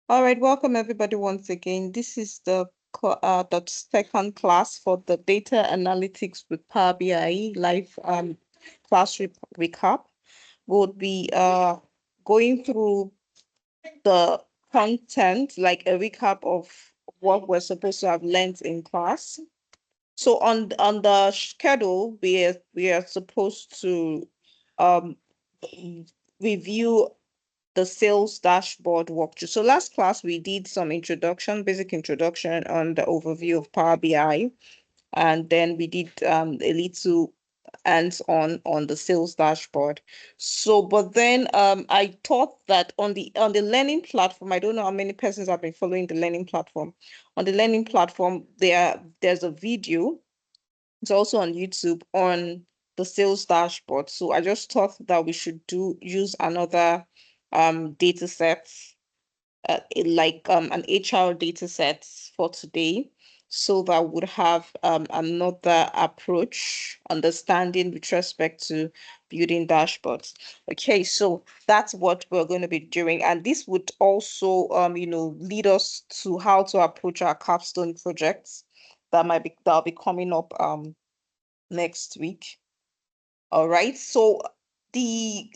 All right, welcome everybody once again. This is the second class for the data analytics with Power BI live class recap. We'll be going through the content, like a recap of what we're supposed to have learned in class. So on the schedule, we are supposed to um review the sales dashboard walkthrough. So last class we did some basic introduction on the overview of Power BI, and then we did a little hands on the sales dashboard. So, but then I thought that on the learning platform, I don't know how many persons have been following the learning platform. On the learning platform, there's a video. It's also on YouTube on the sales dashboard. So I just thought that we should use another data set, like an HR data set for today, so that would have another approach, understanding with respect to building dashboards. Okay, so that's what we're going to be doing. And this would also lead us to how to approach our capstone projects that'll be coming up next week. All right. So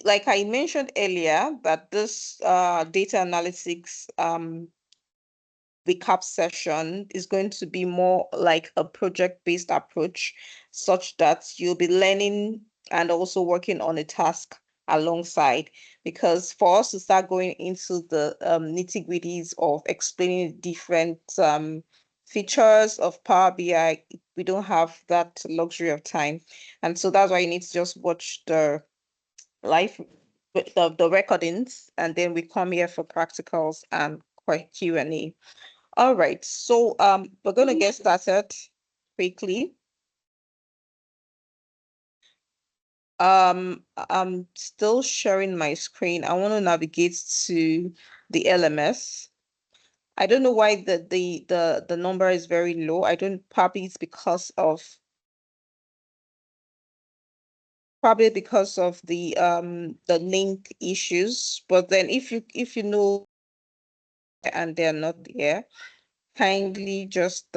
like I mentioned earlier, that this data analytics recap session is going to be more like a project-based approach, such that you'll be learning and also working on a task alongside. Because for us to start going into the nitty-gritties of explaining different features of Power BI, we don't have that luxury of time. And so that's why you need to just watch the live the recordings, and then we come here for practicals and Q&A. All right, so we're gonna get started quickly. I'm still sharing my screen. I want to navigate to the LMS. I don't know why the number is very low. I don't Probably it's because of the link issues. But then if you know and they're not there, kindly just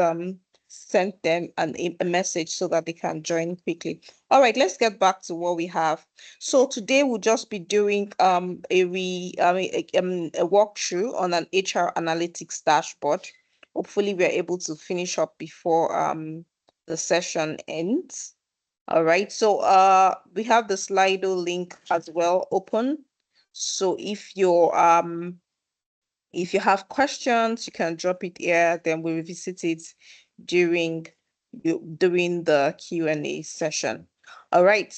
send them a message so that they can join quickly. All right, let's get back to what we have. So today we'll just be doing a walkthrough on an HR analytics dashboard. Hopefully we're able to finish up before the session ends. All right, so we have the Slido link as well open. So if you have questions, you can drop it here, then we'll revisit it during the Q&A session. All right.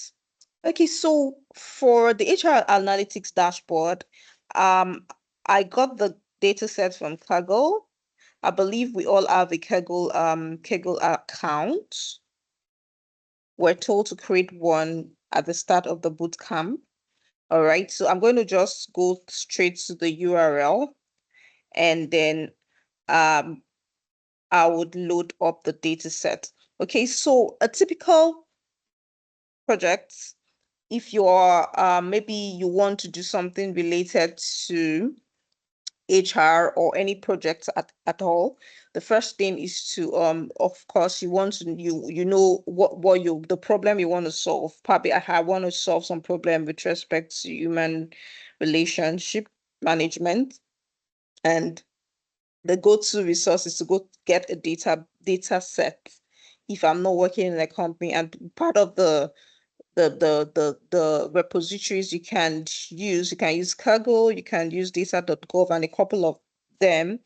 Okay, so for the HR analytics dashboard, I got the data set from Kaggle. I believe we all have a Kaggle account. We're told to create one at the start of the boot camp. All right, so I'm going to just go straight to the URL, and then I would load up the data set. Okay, so a typical project, if you are maybe you want to do something related to HR or any project at all, the first thing is to of course you want to you know what the problem you want to solve. Probably I want to solve some problem with respect to human relationship management, and the go-to resource is to go get a data set if I'm not working in a company. And part of the repositories you can use Kaggle, you can use data.gov, and a couple of them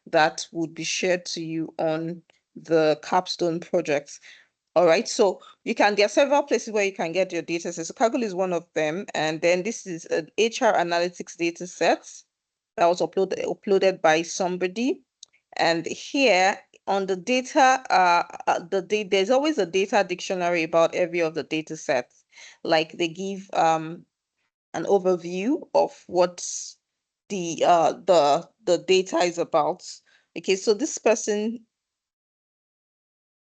that would be shared to you on the capstone projects. All right, so there are several places where you can get your data sets. So Kaggle is one of them, and then this is an HR analytics data set that was uploaded by somebody. And here on the data, there's always a data dictionary about every of the data sets. Like they give an overview of what the data is about. Okay, so this person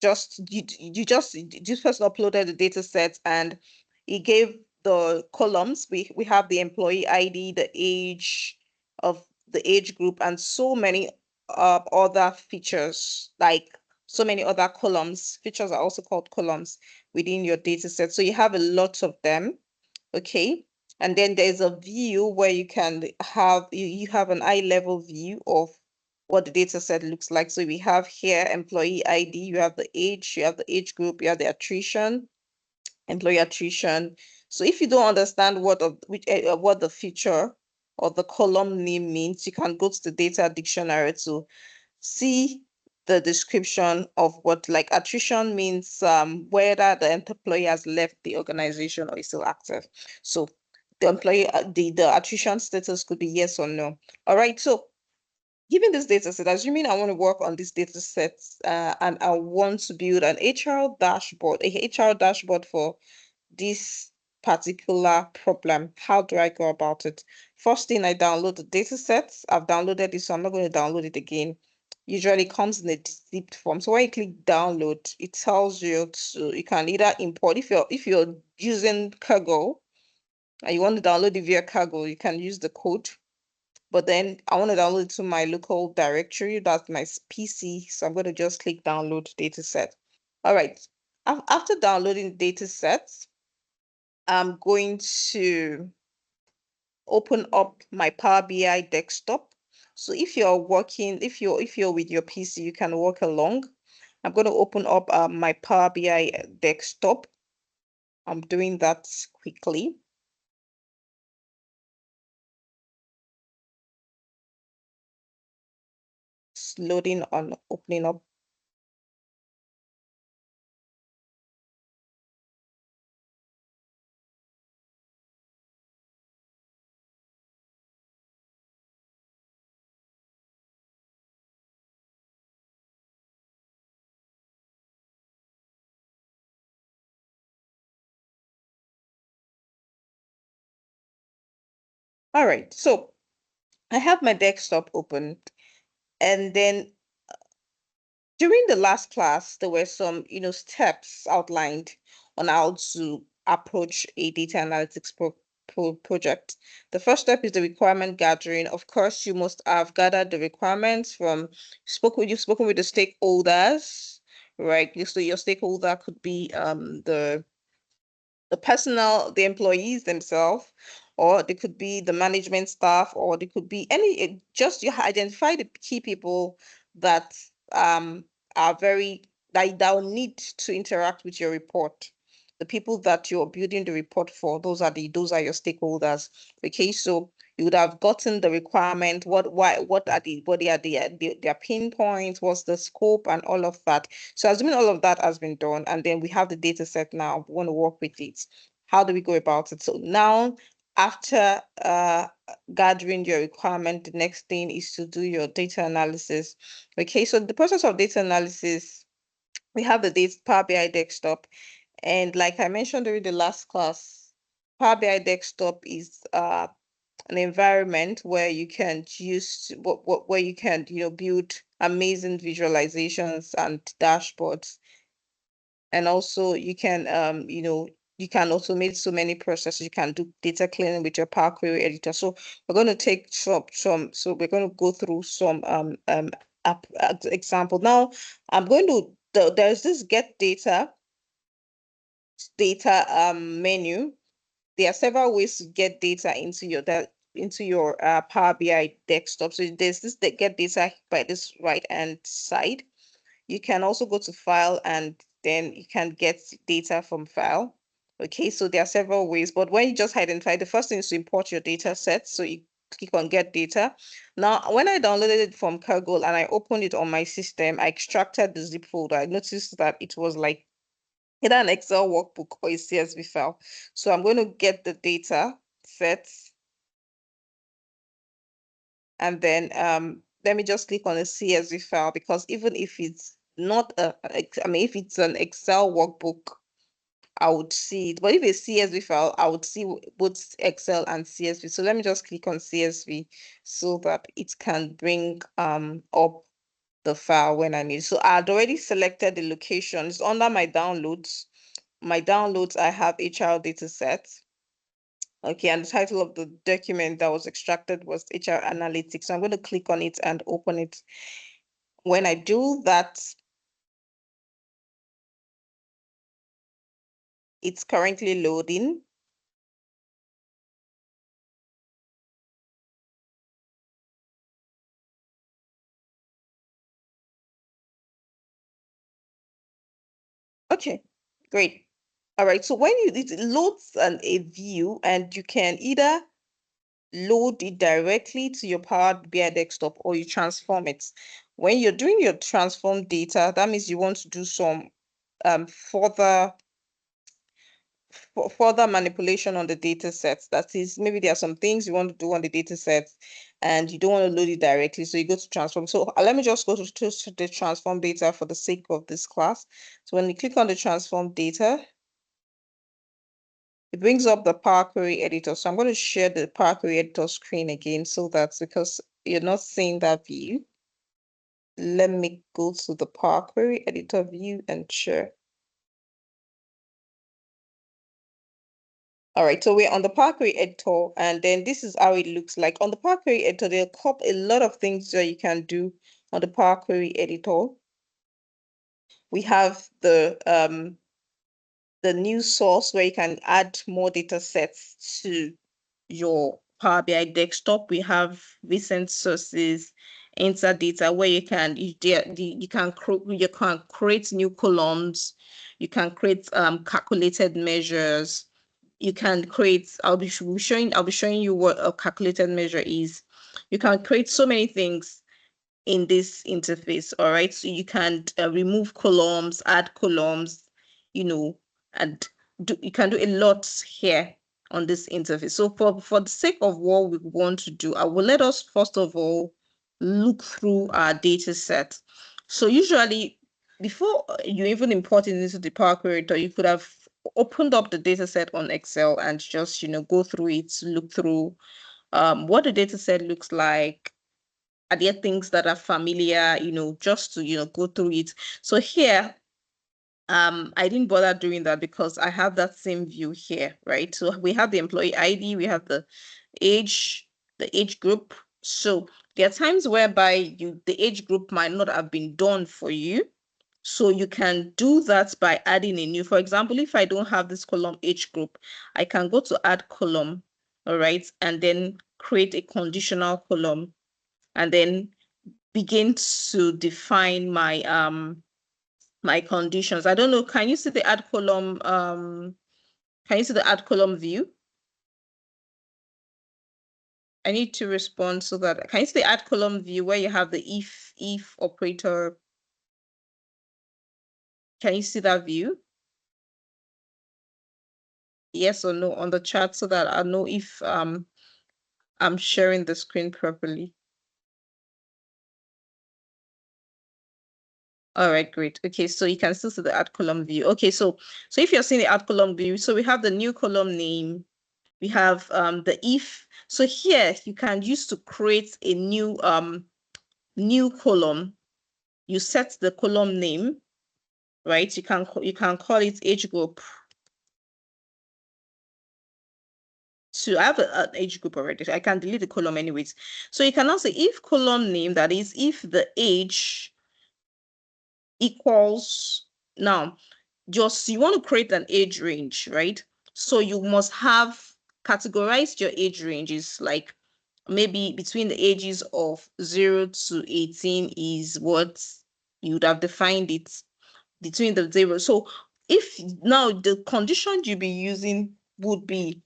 this person uploaded the data set, and he gave the columns. We have the employee ID, the age of the age group, and so many other features, like so many other columns. Features are also called columns within your data set. So you have a lot of them. Okay. And then there's a view where you can have you have an eye level view of what the data set looks like. So we have here employee ID, you have the age, you have the age group, you have the attrition, employee attrition. So if you don't understand what the feature or the column name means, you can go to the data dictionary to see the description of what, like, attrition means whether the employee has left the organization or is still active. So the employee the attrition status could be yes or no. All right, so given this data set, assuming I want to work on this data set and I want to build an HR dashboard, for this particular problem, how do I go about it? First thing, I download the data sets. I've downloaded this, so I'm not going to download it again. Usually it comes in a zipped form. So when you click download, it tells you you can either import, if you're using Kaggle and you want to download it via Kaggle, you can use the code. But then I want to download it to my local directory. That's my PC. So I'm going to just click download dataset. All right. After downloading datasets, I'm going to open up my Power BI desktop. So if you're working, if you're with your PC, you can work along. I'm going to open up my Power BI desktop. I'm doing that quickly. It's loading on opening up. All right, so I have my desktop open, and then during the last class, there were some, steps outlined on how to approach a data analytics project. The first step is the requirement gathering. Of course, you must have gathered the requirements from, you've spoken with the stakeholders, right? So your stakeholder could be the personnel, the employees themselves, or they could be the management staff, or they could be just you identify the key people that are very that will need to interact with your report. The people that you're building the report for, those are your stakeholders. Okay, so you would have gotten the requirement, what are their pain points, what's the scope, and all of that. So assuming all of that has been done, and then we have the data set now, we want to work with it. How do we go about it? So now, after gathering your requirement, the next thing is to do your data analysis. Okay, so the process of data analysis, we have the data Power BI desktop. And like I mentioned during the last class, Power BI desktop is an environment where you can where you can build amazing visualizations and dashboards, and also you can you can automate so many processes. You can do data cleaning with your Power Query editor. So we're going to take so we're going to go through some example. Now I'm going to there's this get data menu. There are several ways to get data into your Power BI desktop. So there's this get data by this right hand side. You can also go to file, and then you can get data from file. Okay, so there are several ways, but when you just identify, the first thing is to import your data set. So you click on get data. Now, when I downloaded it from Kaggle and I opened it on my system, I extracted the zip folder. I noticed that it was like either an Excel workbook or a CSV file. So I'm going to get the data set, and then let me just click on a CSV file, because even if it's not if it's an Excel workbook, I would see it. But if it's CSV file, I would see both Excel and CSV. So let me just click on CSV so that it can bring up the file when I need. So I had already selected the location. It's under my downloads. My downloads, I have HR data set. Okay, and the title of the document that was extracted was HR Analytics. So I'm going to click on it and open it. When I do that, it's currently loading. Okay, great. All right, so when it loads a view, and you can either load it directly to your Power BI desktop or you transform it. When you're doing your transform data, that means you want to do some further further manipulation on the data sets. That is, maybe there are some things you want to do on the data set and you don't want to load it directly. So you go to transform. So let me just go to the transform data for the sake of this class. So when you click on the transform data, it brings up the Power Query editor. So I'm going to share the Power Query editor screen again, so that's because you're not seeing that view. Let me go to the Power Query editor view and share. All right, so we're on the Power Query editor, and then this is how it looks like. On the Power Query editor, there are a lot of things that you can do on the Power Query editor. We have the new source where you can add more data sets to your Power BI desktop. We have recent sources, enter data, where you can you can create new columns, you can create calculated measures, you can create. I'll be showing you what a calculated measure is. You can create so many things in this interface. All right, so you can remove columns, add columns, you know, and you can do a lot here on this interface. So for the sake of what we want to do, I will let us first of all look through our data set. So usually, before you even import it into the Power Query, you could have opened up the data set on Excel and just go through it, look through what the data set looks like. Are there things that are familiar, just to, go through it? So here, I didn't bother doing that because I have that same view here, right? So we have the employee ID, we have the age group. So there are times whereby the age group might not have been done for you. So you can do that by adding a new. For example, if I don't have this column age group, I can go to add column, all right, and then create a conditional column, and then begin to define my conditions. I don't know, can you see the add column can you see the add column view? I need to respond so that can you see the add column view where you have the if operator? Can you see that view? Yes or no on the chat so that I know if I'm sharing the screen properly. All right, great. Okay, so you can still see the add column view. Okay, so if you're seeing the add column view, so we have the new column name, we have the if. So here you can use to create a new column. You set the column name, right? You can call it age group. So I have an age group already. I can delete the column anyways. So you can also say if column name, that is if the age equals, now just you want to create an age range, right? So you must have categorized your age ranges, like maybe between the ages of 0 to 18 is what you would have defined it between the 0. So if now the condition you'll be using would be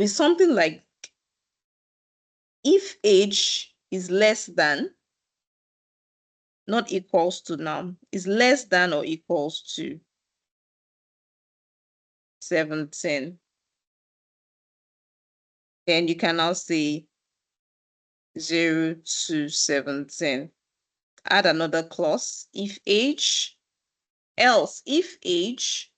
something like if age is less than, not equals to, now is less than or equals to 17, then you can now say 0 to 17. Add another clause, if age, else if age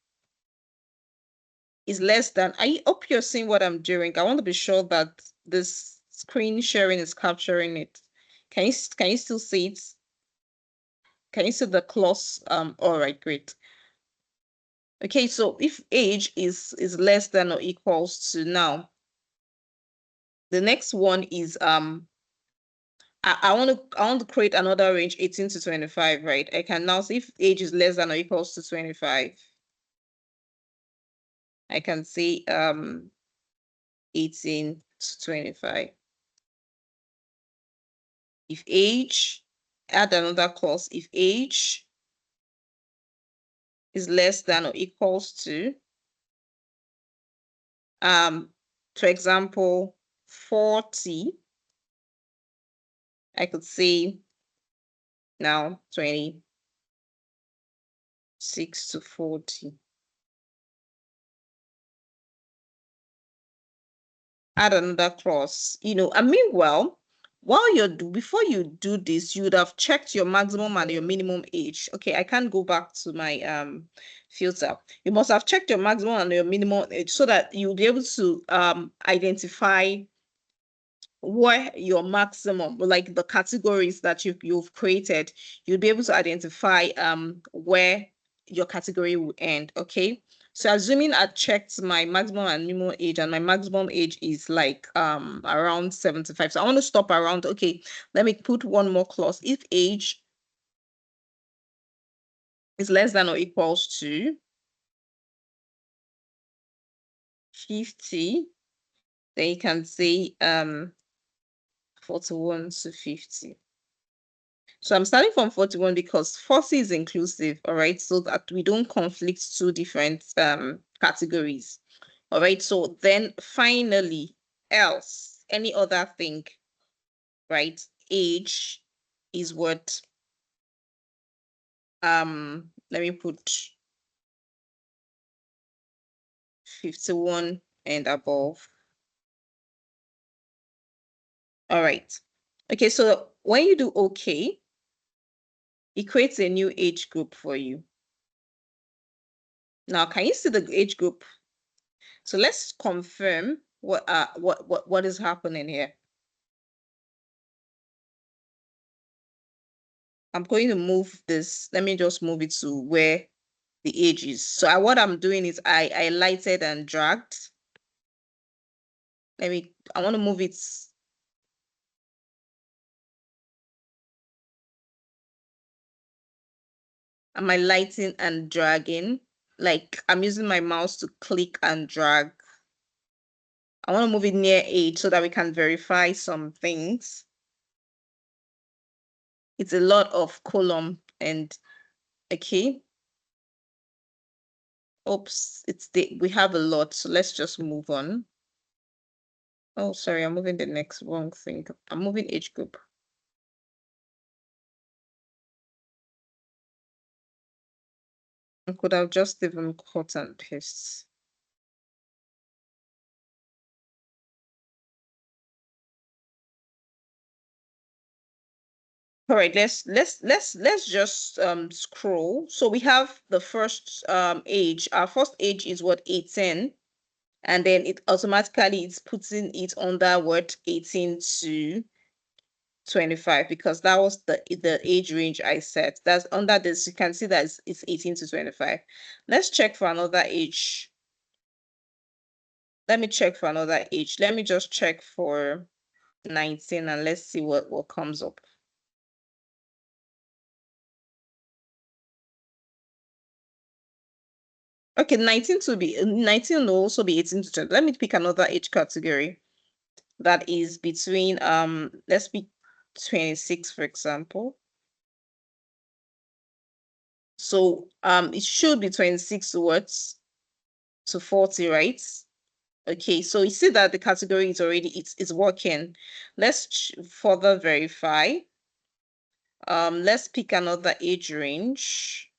is less than. I hope you're seeing what I'm doing. I want to be sure that this screen sharing is capturing it. Can you still see it? Can you see the clause? All right, great. Okay, so if age is less than or equals to, now the next one is I want to create another range 18 to 25, right? I can now see if age is less than or equals to 25. I can say 18 to 25. If age, add another clause. If age is less than or equals to, for example, 40, I could say now 26 to 40. Add another clause, and meanwhile, before you do this, you would have checked your maximum and your minimum age. Okay, I can't go back to my filter. You must have checked your maximum and your minimum age so that you'll be able to identify where your maximum, like the categories that you've created, you'll be able to identify where your category will end. Okay, so assuming I checked my maximum and minimum age, and my maximum age is like around 75, so I want to stop around. Okay, let me put one more clause. If age is less than or equals to 50, then you can say 41 to 50. So I'm starting from 41 because 40 is inclusive, all right, so that we don't conflict two different categories. All right, so then finally, else, any other thing, right? Age is what, let me put 51 and above. All right. Okay, so when you do okay, it creates a new age group for you. Now, can you see the age group? So let's confirm what is happening here. I'm going to move this. Let me just move it to where the age is. So what I'm doing is I highlighted and dragged. I want to move it. I'm highlighting and dragging. Like I'm using my mouse to click and drag. I want to move it near age so that we can verify some things. It's a lot of column and okay. Oops, we have a lot, so let's just move on. Oh, sorry, I'm moving the next wrong thing. I'm moving age group. I could have just even cut and paste. All right, let's just scroll. So we have the first age. Our first age is what, 18, and then it automatically it's putting it under what, 18 to 25, because that was the age range I set. That's under this, you can see that it's 18 to 25. Let's check for another age. Let me check for another age. Let me just check for 19 and let's see what comes up. Okay, 19 will also be 18 to 20. Let me pick another age category that is between let's pick 26, for example. So it should be 26 to 40, right? Okay, so you see that the category is already it's working. Let's further verify. Let's pick another age range.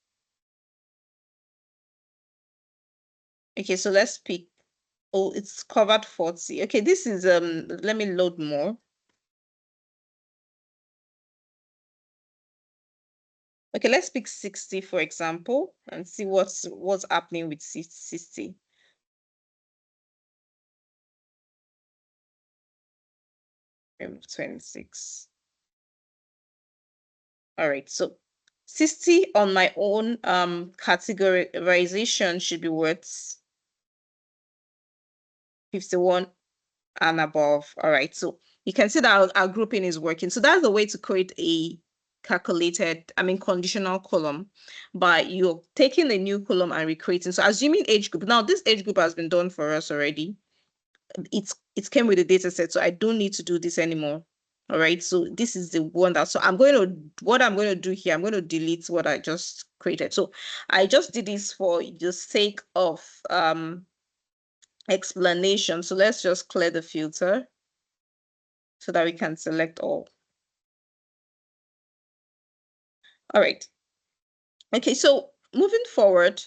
Okay, so let's pick, oh, it's covered 40. Okay, this is let me load more. Okay, let's pick 60, for example, and see what's happening with 60. Remove 26. All right, so 60 on my own categorization should be worth 51 and above. All right, so you can see that our grouping is working. So that's the way to create a conditional column by you're taking a new column and recreating. So assuming age group. Now this age group has been done for us already. It came with the data set, so I don't need to do this anymore. All right, so this is the one that, so what I'm going to do here, I'm going to delete what I just created. So I just did this for the sake of explanation. So let's just clear the filter so that we can select all. All right. Okay, so moving forward,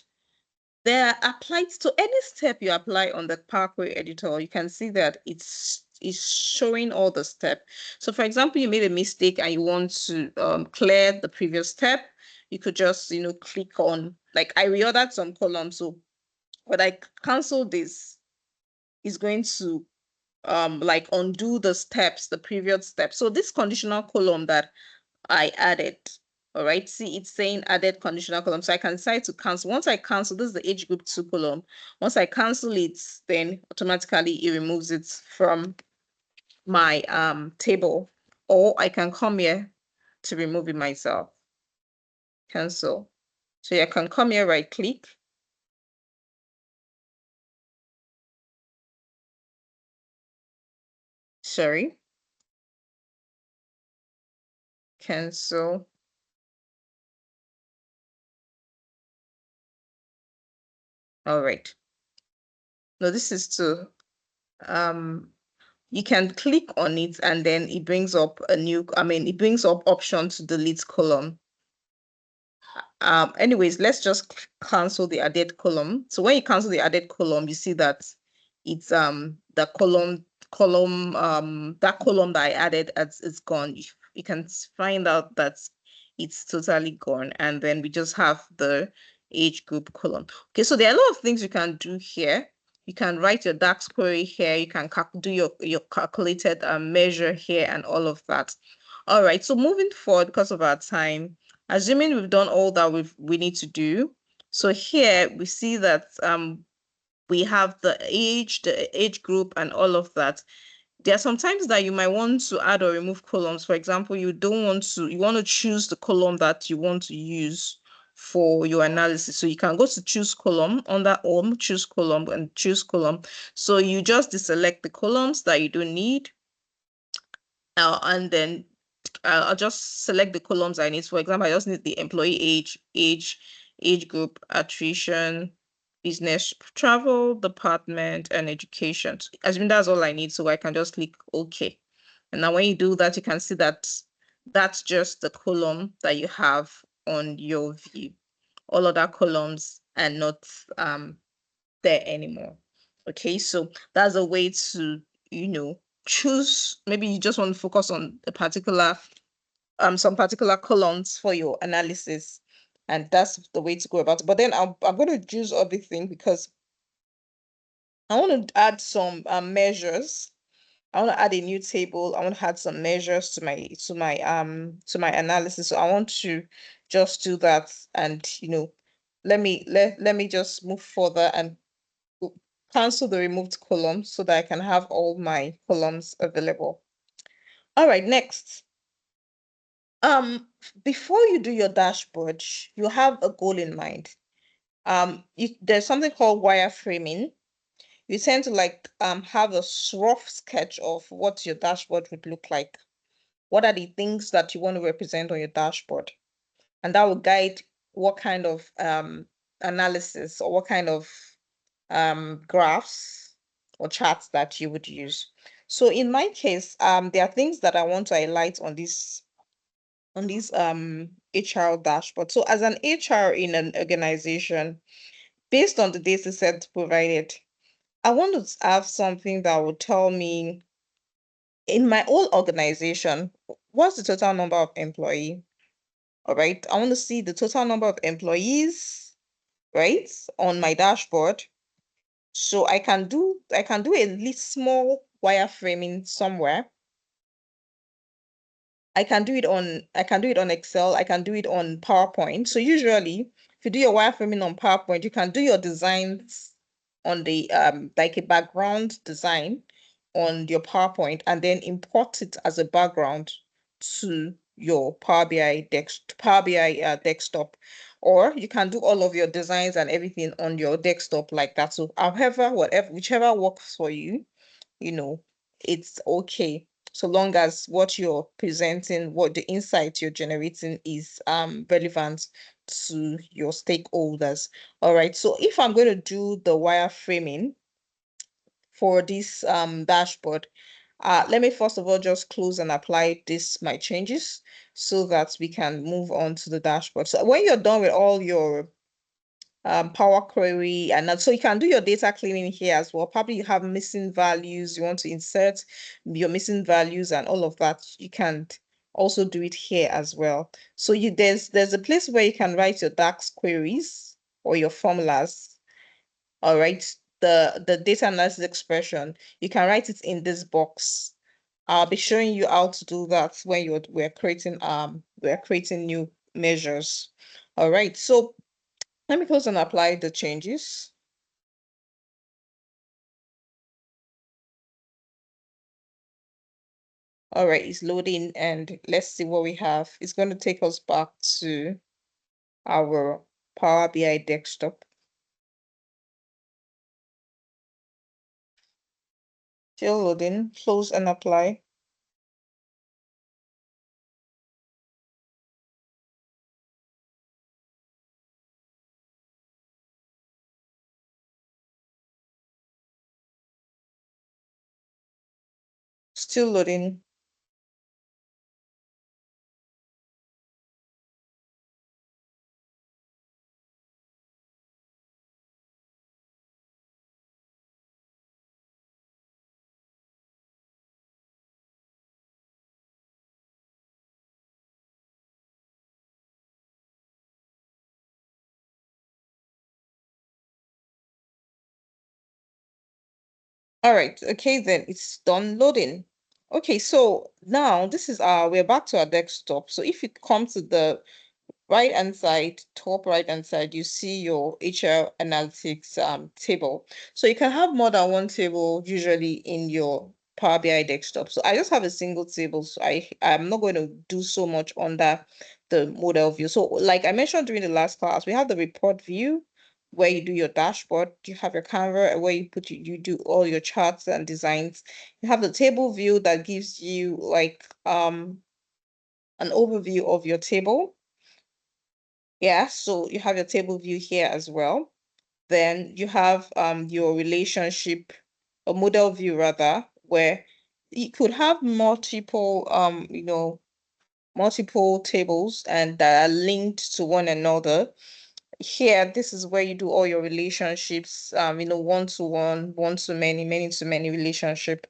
there applies to any step you apply on the Power Query editor, you can see that it's showing all the steps. So for example, you made a mistake and you want to clear the previous step, you could just, click on, like I reordered some columns. So when I cancel this, it's going to like undo the steps, the previous step. So this conditional column that I added, all right, see it's saying added conditional column. So I can decide to cancel. Once I cancel, this is the age group 2 column. Once I cancel it, then automatically it removes it from my table, or I can come here to remove it myself. Cancel. So I can come here, right click, sorry, cancel. All right. No, this is to you can click on it and then it brings up it brings up option to delete column. Anyways, let's just cancel the added column. So when you cancel the added column, you see that it's the that column that I added is gone. You can find out that it's totally gone, and then we just have the age group column. Okay, so there are a lot of things you can do here. You can write your DAX query here. You can do your calculated measure here and all of that. All right, so moving forward, because of our time, assuming we've done all that we need to do. So here we see that we have the age group and all of that. There are sometimes that you might want to add or remove columns. For example, you want to choose the column that you want to use for your analysis. So you can go to choose column under home, choose column and choose column. So you just deselect the columns that you don't need. And then I'll just select the columns I need. For example, I just need the employee age group, attrition, business travel, department, and education. Assuming that's all I need, so I can just click OK. And now when you do that, you can see that that's just the column that you have on your view. All other columns are not there anymore. Okay, so that's a way to, choose. Maybe you just want to focus on a particular some particular columns for your analysis, and that's the way to go about it. But then I'm going to choose everything because I want to add some measures. I want to add a new table. I want to add some measures to my analysis. So I want to just do that, and let me just move further and cancel the removed column so that I can have all my columns available. All right, next. Before you do your dashboard, you have a goal in mind. There's something called wireframing. You tend to have a rough sketch of what your dashboard would look like. What are the things that you want to represent on your dashboard? And that will guide what kind of analysis or what kind of graphs or charts that you would use. So in my case, there are things that I want to highlight on this HR dashboard. So as an HR in an organization, based on the data set provided, I want to have something that will tell me in my whole organization, what's the total number of employee? All right. I want to see the total number of employees, right, on my dashboard. So I can do a little small wireframing somewhere I can do it on Excel, I can do it on PowerPoint. So usually if you do your wireframing on PowerPoint, you can do your designs on the like a background design on your PowerPoint and then import it as a background to your Power BI desktop. Or you can do all of your designs and everything on your desktop like that. So however, whichever works for you, you know, it's okay. So long as what you're presenting, what the insight you're generating is relevant to your stakeholders. All right. So if I'm going to do the wireframing for this dashboard, let me first of all just close and apply my changes so that we can move on to the dashboard. So when you're done with all your Power Query, and so you can do your data cleaning here as well. Probably you have missing values, you want to insert your missing values and all of that. You can also do it here as well. So there's a place where you can write your DAX queries or your formulas. All right. The data analysis expression, you can write it in this box. I'll be showing you how to do that when we're creating new measures. All right. So let me close and apply the changes. All right, it's loading and let's see what we have. It's going to take us back to our Power BI desktop. Still loading, close and apply. Still loading. All right, okay, then it's done loading. Okay, so now this is we're back to our desktop. So if you come to the right hand side, top right hand side, you see your HR analytics table. So you can have more than one table usually in your Power BI desktop. So I just have a single table. So I'm not going to do so much under the model view. So like I mentioned during the last class, we have the report view where you do your dashboard. You have your Canva where you do all your charts and designs. You have the table view that gives you like an overview of your table. Yeah, so you have your table view here as well. Then you have your relationship, a model view rather, where you could have multiple multiple tables and that are linked to one another. Here, this is where you do all your relationships, one-to-one, one-to-many, many-to-many relationship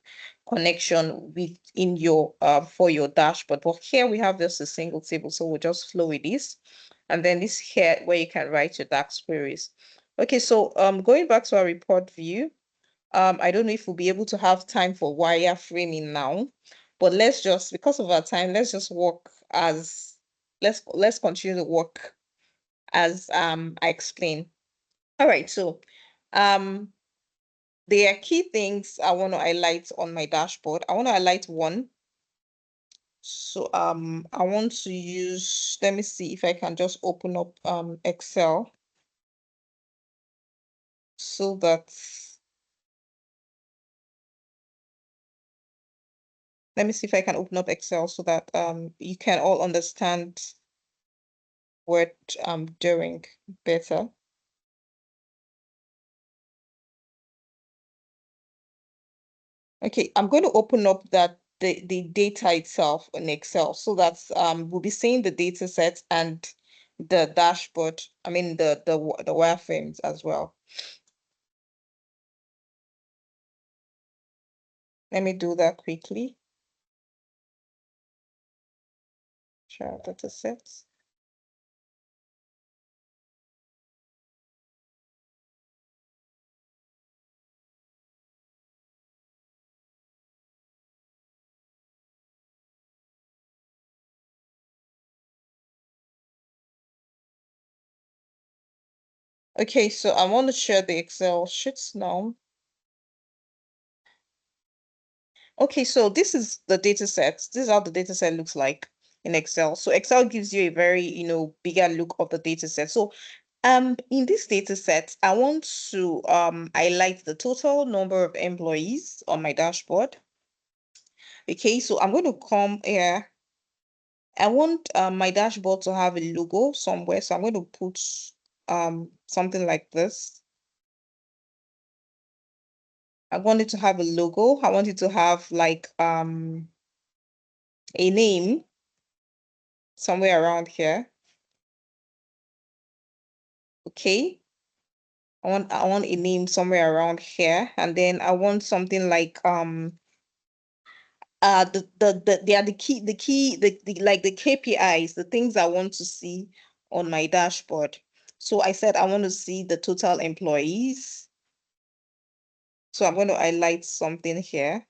connection within your for your dashboard. But here we have just a single table, so we'll just flow with this. And then this here where you can write your DAX queries. Okay, so going back to our report view, I don't know if we'll be able to have time for wireframing now, but let's just, because of our time, let's just work as let's continue to work as I explained. All right, so um there are key things I want to highlight on my dashboard. I want to highlight one. So I want to use, let me see if I can just open up Excel so that let me see if I can open up Excel so that you can all understand what I'm doing better. Okay, I'm going to open up the data itself in Excel so that we'll be seeing the data set and the dashboard. I mean the wireframes as well. Let me do that quickly. Share data sets. Okay, so I want to share the Excel sheets now. Okay, so this is the data set. This is how the data set looks like in Excel. So Excel gives you a very, bigger look of the data set. So in this data set, I want to highlight the total number of employees on my dashboard. Okay, so I'm going to come here. I want my dashboard to have a logo somewhere. So I'm going to put something like this. I want it to have a logo. I want it to have like a name somewhere around here. Okay. I want a name somewhere around here, and then I want something like they are the KPIs, the things I want to see on my dashboard. So I said I want to see the total employees. So I'm going to highlight something here.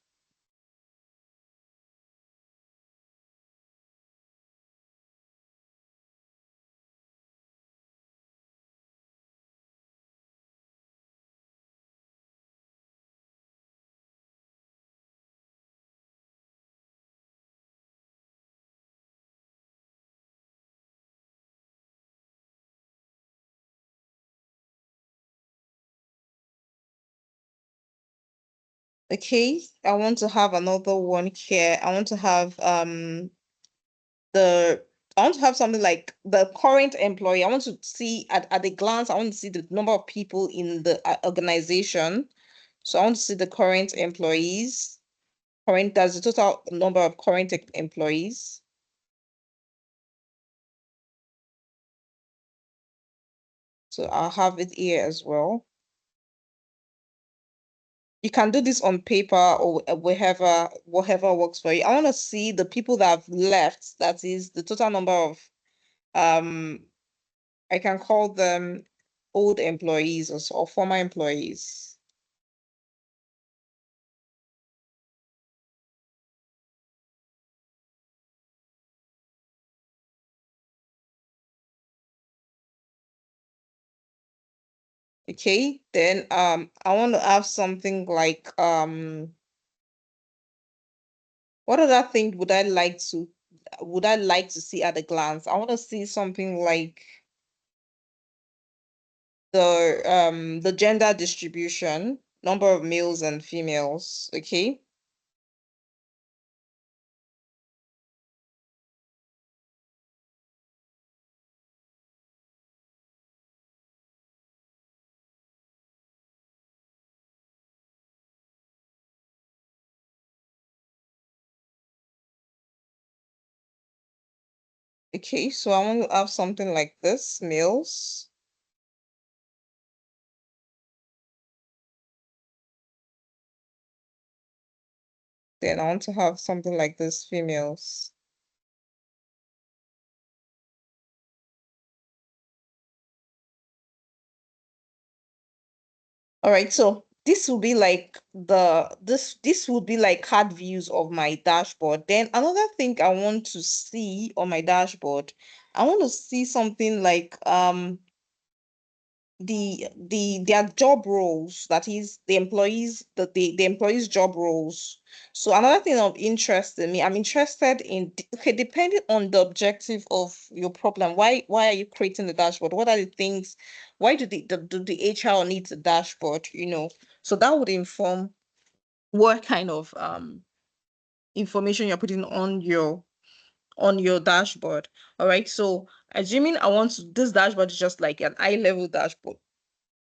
Okay, I want to have another one here. The I want to have something like the current employee. I want to see at a glance, I want to see the number of people in the organization. So I want to see the current employees. That's the total number of current employees. So I'll have it here as well. You can do this on paper or whatever works for you. I want to see the people that have left. That is the total number of um I can call them old employees or former employees. Okay, then I want to have something like what other thing would I like to see at a glance? I want to see something like the gender distribution, number of males and females. Okay. Okay, so I want to have something like this, males. Then I want to have something like this, females. All right, so this will be like this would be like card views of my dashboard. Then another thing I want to see on my dashboard, I want to see something like their job roles, that is the employees job roles. So another thing of interest in me, I'm interested in, okay, depending on the objective of your problem, why are you creating the dashboard? What are the things, why do the HR needs a dashboard, so that would inform what kind of information you're putting on your dashboard. All right, so assuming this dashboard is just like an eye level dashboard.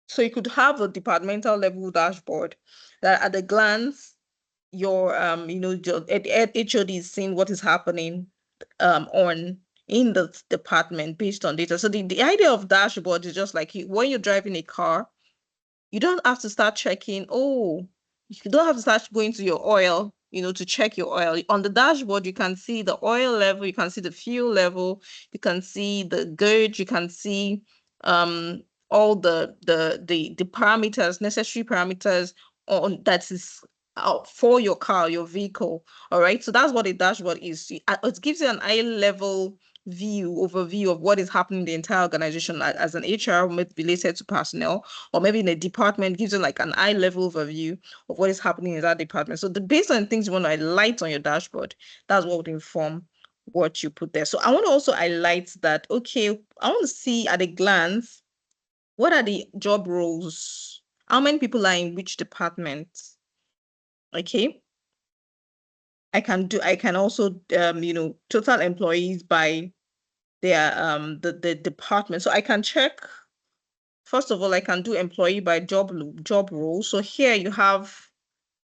So you could have a departmental level dashboard that at a glance, your your HOD is seeing what is happening on in the department based on data. So the idea of dashboard is just like when you're driving a car, you don't have to start checking. Oh, you don't have to start going to your oil, to check your oil. On the dashboard, you can see the oil level, you can see the fuel level, you can see the gauge, you can see all the parameters, necessary parameters on that is for your car, your vehicle. All right. So that's what a dashboard is. It gives you an eye level overview of what is happening in the entire organization, like as an HR related to personnel, or maybe in a department, gives you like an eye level overview of what is happening in that department. So based on things you want to highlight on your dashboard, that's what would inform what you put there. So I want to also highlight that, okay, I want to see at a glance, what are the job roles? How many people are in which department? Okay. I can also total employees by their the department. So I can check, first of all, I can do employee by job role. So here you have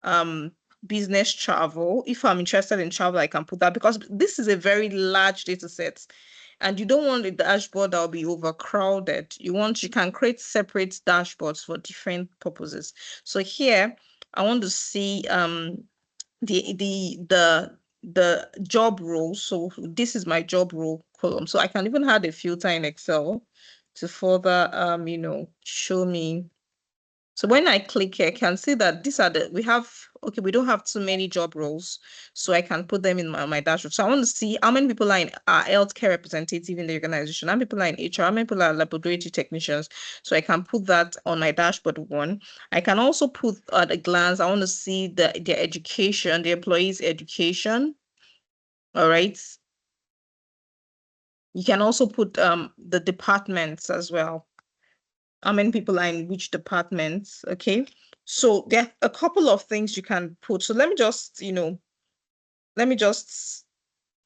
um business travel. If I'm interested in travel, I can put that, because this is a very large data set and you don't want a dashboard that will be overcrowded. You can create separate dashboards for different purposes. So here I want to see the job role. So this is my job role column. So I can even add a filter in Excel to further show me. So when I click here, I can see that we don't have too many job roles, so I can put them in my dashboard. So I want to see how many people are healthcare representative in the organization, how many people are in HR, how many people are laboratory technicians. So I can put that on my dashboard one. I can also put at a glance, I want to see their education, the employees' education. All right. You can also put the departments as well. How many people are in which departments? Okay. So there are a couple of things you can put. So let me just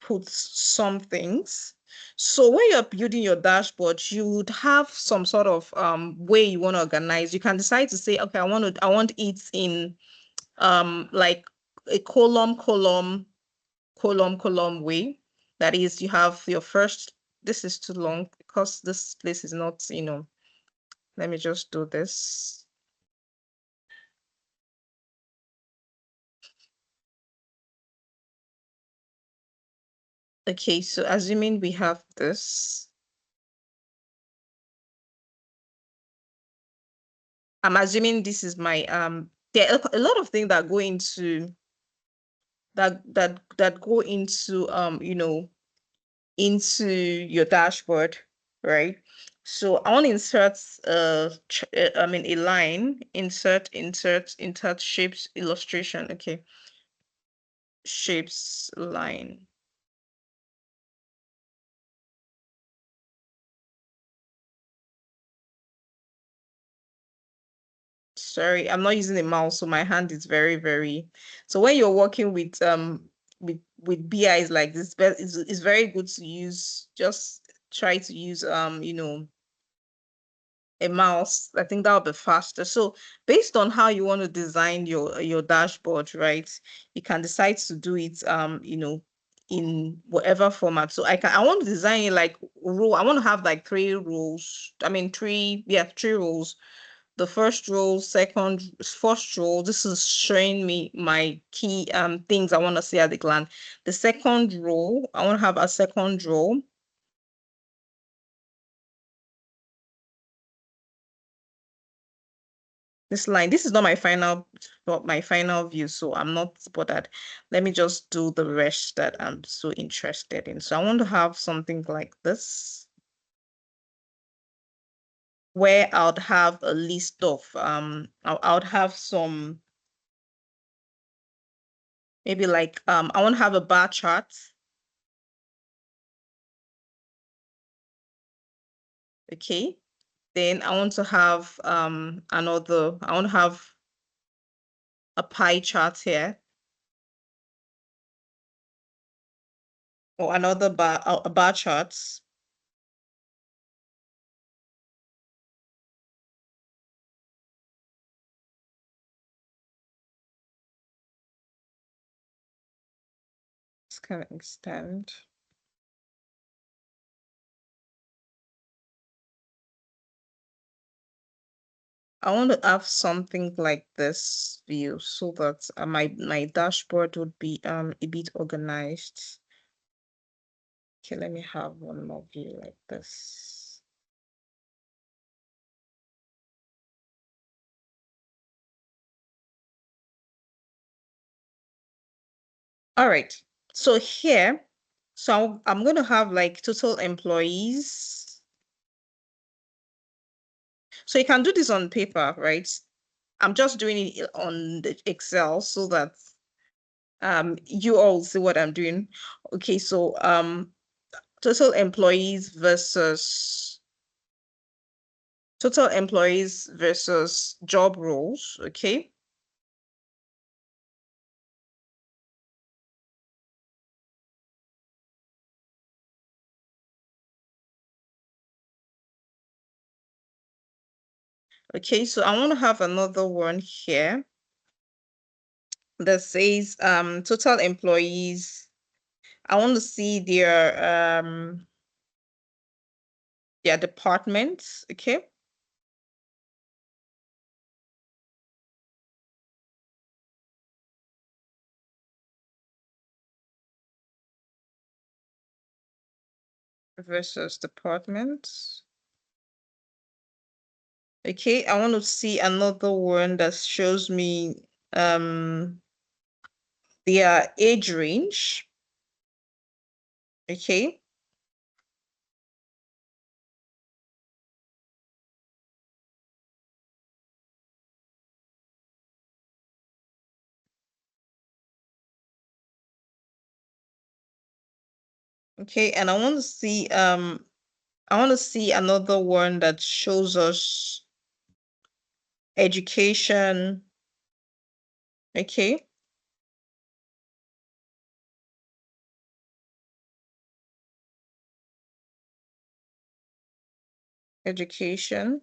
put some things. So when you're building your dashboard, you would have some sort of way you want to organize. You can decide to say, okay, I want it in like a column way. That is, you have your first, this is too long because this place is not, let me just do this. Okay, so assuming we have this, I'm assuming this is my there are a lot of things that go into that go into into your dashboard, right? So I want to insert a line, insert shapes illustration. Okay, shapes line. Sorry, I'm not using a mouse, so my hand is very, very. So when you're working with BIs like this, but it's very good to use. Just try to use a mouse. I think that'll be faster. So based on how you want to design your dashboard, right? You can decide to do it in whatever format. So I want to design it like row. I want to have like three rows. I mean three rows. The first row, first row, this is showing me my key things I want to see at the glance. The second row, I want to have a second row. This line, this is not my final view, so I'm not bothered. Let me just do the rest that I'm so interested in. So I want to have something like this, where I would have a list of I would have some, maybe like I want to have a bar chart. Okay. Then I want to have I want to have a pie chart here, or another a bar chart. It's kind of extend. I want to have something like this view so that my dashboard would be a bit organized. Okay, let me have one more view like this. All right. So here So I'm going to have like total employees. So you can do this on paper, right? I'm just doing it on the Excel so that you all see what I'm doing. Okay, so total employees versus job roles, okay? Okay, so I want to have another one here that says total employees. I want to see their departments, okay? Versus departments. Okay, I want to see another one that shows me their age range. Okay. Okay, and I want to see another one that shows us education. Okay. Education.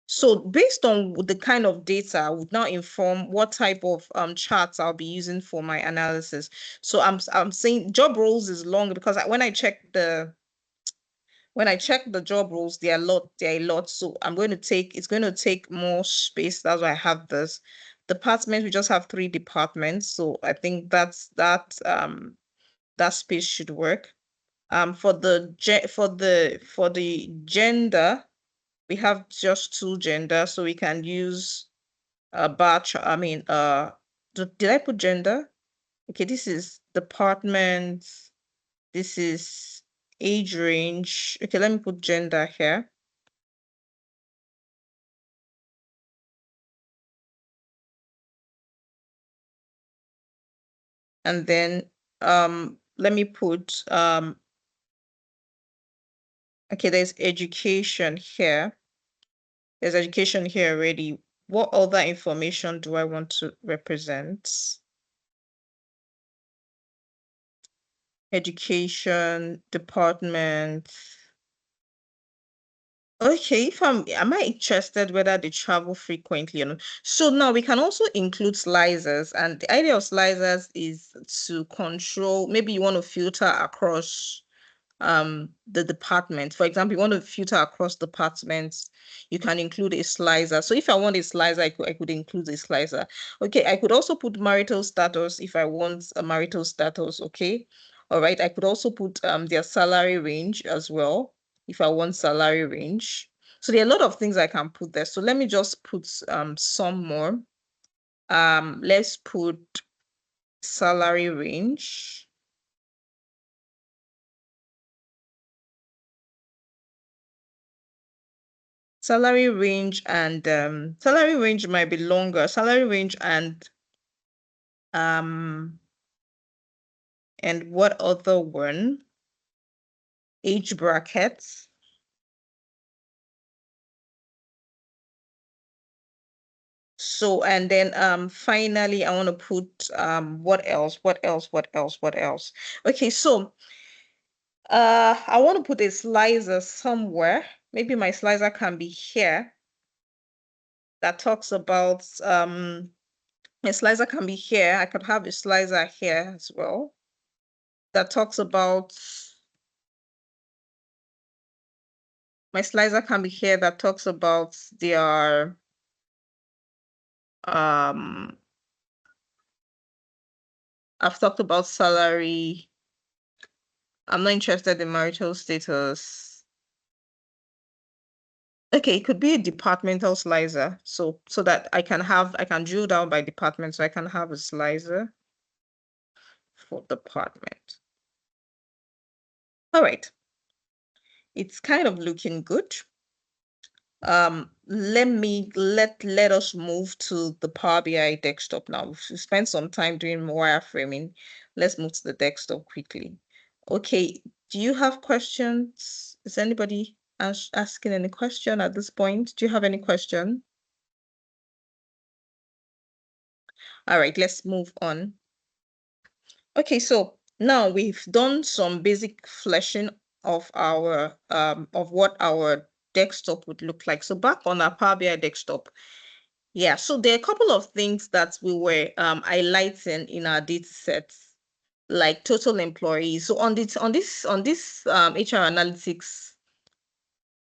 So based on the kind of data would now inform what type of charts I'll be using for my analysis. So I'm saying job roles is long because when I check the job roles, there are a lot. So it's going to take more space. That's why I have this. Departments, we just have 3 departments. So I think that space should work. For the gender, we have just 2 gender, so we can use a bar chart. I mean, did I put gender? Okay, this is department. This is age range. Okay, let me put gender here. And then let me put okay, there's education here. There's education here already. What other information do I want to represent? Education department. Okay, if am I interested whether they travel frequently or not? So now we can also include slicers, and the idea of slicers is to control, maybe you want to filter across the department. For example, you want to filter across departments, you can include a slicer. So if I want a slicer, I could include a slicer. Okay, I could also put marital status if I want a marital status. Okay. All right. I could also put their salary range as well if I want salary range. So there are a lot of things I can put there. So let me just put some more. Let's put salary range. Salary range might be longer. Salary range um and what other one? Age brackets. So and then finally I want to put what else? What else? What else? What else? Okay, so I want to put a slicer somewhere. Maybe my slicer can be here that talks about a slicer can be here. I could have a slicer here as well that talks about my slicer can be here that talks about their um I've talked about salary. I'm not interested in marital status. Okay, it could be a departmental slicer. So that I can drill down by department so I can have a slicer. for department. All right. It's kind of looking good. Let us move to the Power BI desktop now. We've spent some time doing wireframing. Let's move to the desktop quickly. Okay, do you have questions? Is anybody asking any question at this point? Do you have any question? All right, let's move on. Okay, so now we've done some basic fleshing of our of what our desktop would look like. So back on our Power BI desktop, yeah, so there are a couple of things that we were highlighting in our data sets, like total employees. So on this HR analytics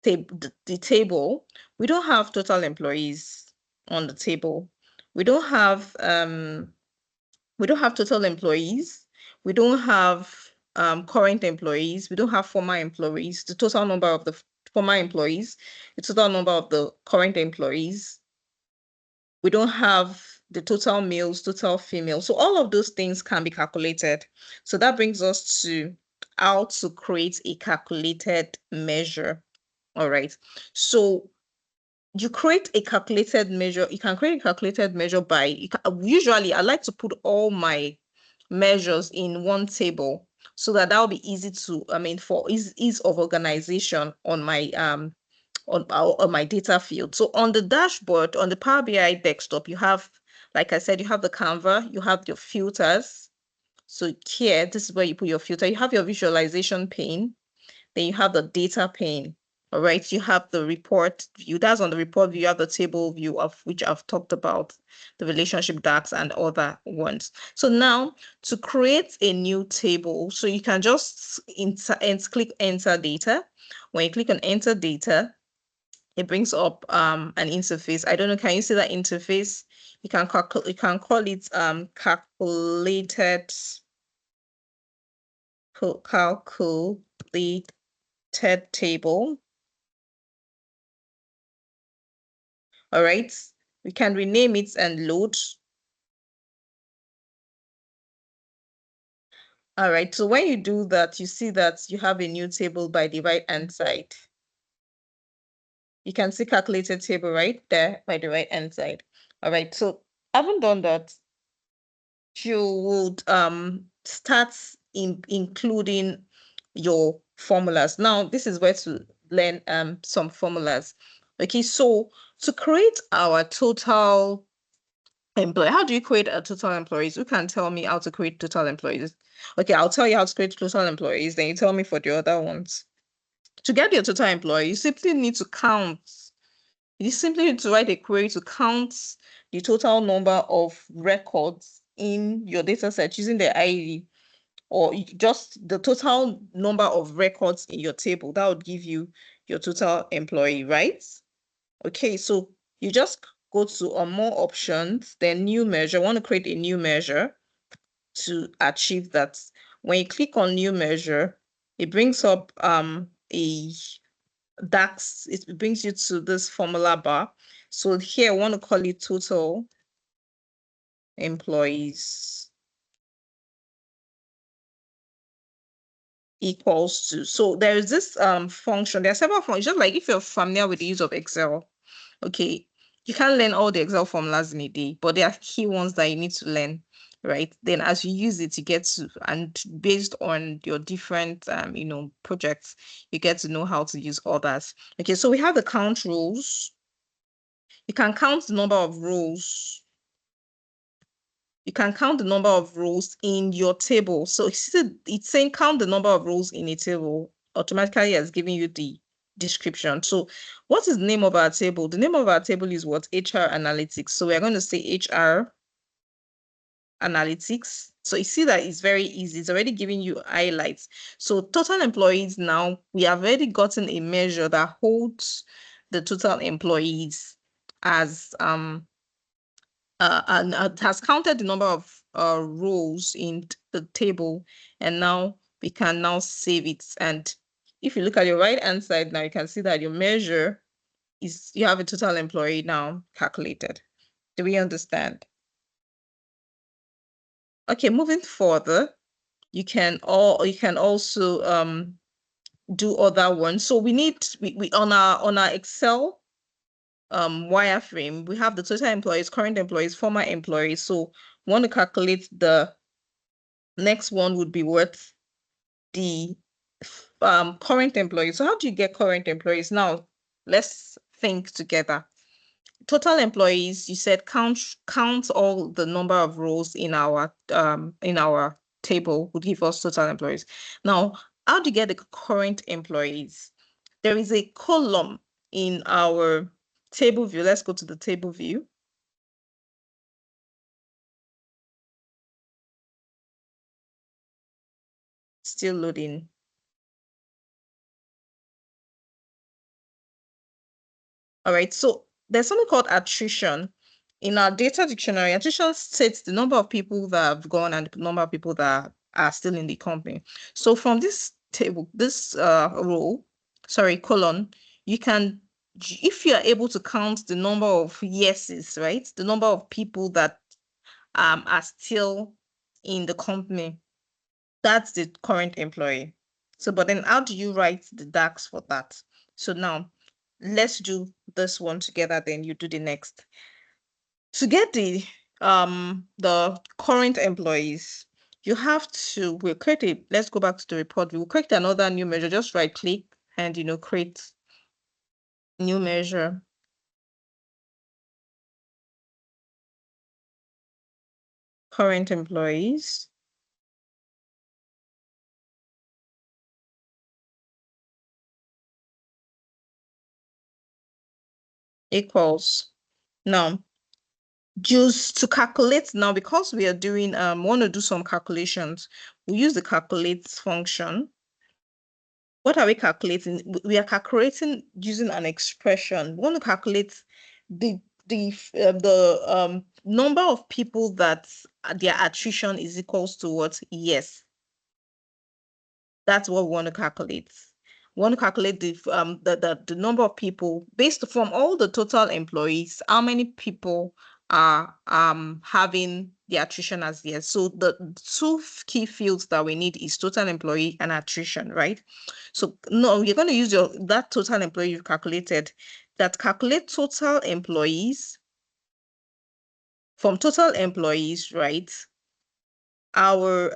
table, the table, we don't have total employees on the table. We don't have total employees. We don't have current employees. We don't have former employees. The total number of the former employees, the total number of the current employees. We don't have the total males, total females. So all of those things can be calculated. So that brings us to how to create a calculated measure. All right. So you create a calculated measure. You can create a calculated measure by, usually I like to put all my measures in one table so that will be easy to, for ease of organization on my on my data field. So on the dashboard, on the Power BI desktop, you have, like I said, you have the Canva, you have your filters. So here, this is where you put your filter. You have your visualization pane, then you have the data pane. All right, you have the report view. That's on the report view. You have the table view, of which I've talked about, the relationship DAX and other ones. So now to create a new table, so you can just click enter data. When you click on enter data, it brings up an interface. I don't know, can you see that interface? You can call it calculated table. All right, we can rename it and load. All right, so when you do that, you see that you have a new table by the right hand side. You can see calculated table right there by the right hand side. All right, so having done that, you would start including your formulas. Now, this is where to learn some formulas. Okay, so to create our total employee, how do you create a total employees? You can tell me how to create total employees. Okay, I'll tell you how to create total employees, then you tell me for the other ones. To get your total employee, you simply need to count. You simply need to write a query to count the total number of records in your data set using the ID, or just the total number of records in your table. That would give you your total employee, right? Okay, so you just go to more options, then new measure. I want to create a new measure to achieve that. When you click on new measure, it brings up a DAX. It brings you to this formula bar. So here I want to call it total employees equals to. So there is this function. There are several functions, just like if you're familiar with the use of Excel. Okay, you can't learn all the Excel formulas in a day, but there are key ones that you need to learn, right? Then as you use it, you get to, and based on your different projects, you get to know how to use others. Okay, so we have the count rows. You can count the number of rows. You can count the number of rows in your table. So it's saying count the number of rows in a table. Automatically has given you the description. So what is the name of our table? The name of our table is what? HR analytics. So we're going to say HR analytics. So you see that it's very easy. It's already giving you highlights. So total employees, now we have already gotten a measure that holds the total employees as and has counted the number of rows in the table, and now we can now save it. And if you look at your right hand side now, you can see that your measure is, you have a total employee now calculated. Do we understand? Okay, moving further. You can also do other ones. So we on our Excel wireframe, we have the total employees, current employees, former employees. So want to calculate the next one would be what the current employees. So how do you get current employees? Now, let's think together. Total employees, you said count all the number of rows in our table would give us total employees. Now, how do you get the current employees? There is a column in our table view. Let's go to the table view. Still loading. All right, so there's something called attrition. In our data dictionary, attrition states the number of people that have gone and the number of people that are still in the company. So from this table, this row, sorry, column, you can, if you are able to count the number of yeses, right? The number of people that are still in the company, that's the current employee. So, but then how do you write the DAX for that? So now let's do this one together, then you do the next. To get the current employees, you have to, we'll create a, let's go back to the report. We'll create another new measure, just right click and create new measure. Current employees equals. Now, just to calculate now, because we are doing want to do some calculations, we use the calculate function. What are we calculating? We are calculating using an expression. We want to calculate the number of people that their attrition is equals to what? Yes. That's what we want to calculate. We want to calculate the number of people based from all the total employees, how many people are having the attrition as yes. So the two key fields that we need is total employee and attrition, right? So no, you're going to use that total employee you've calculated, that calculate total employees. From total employees, right? Our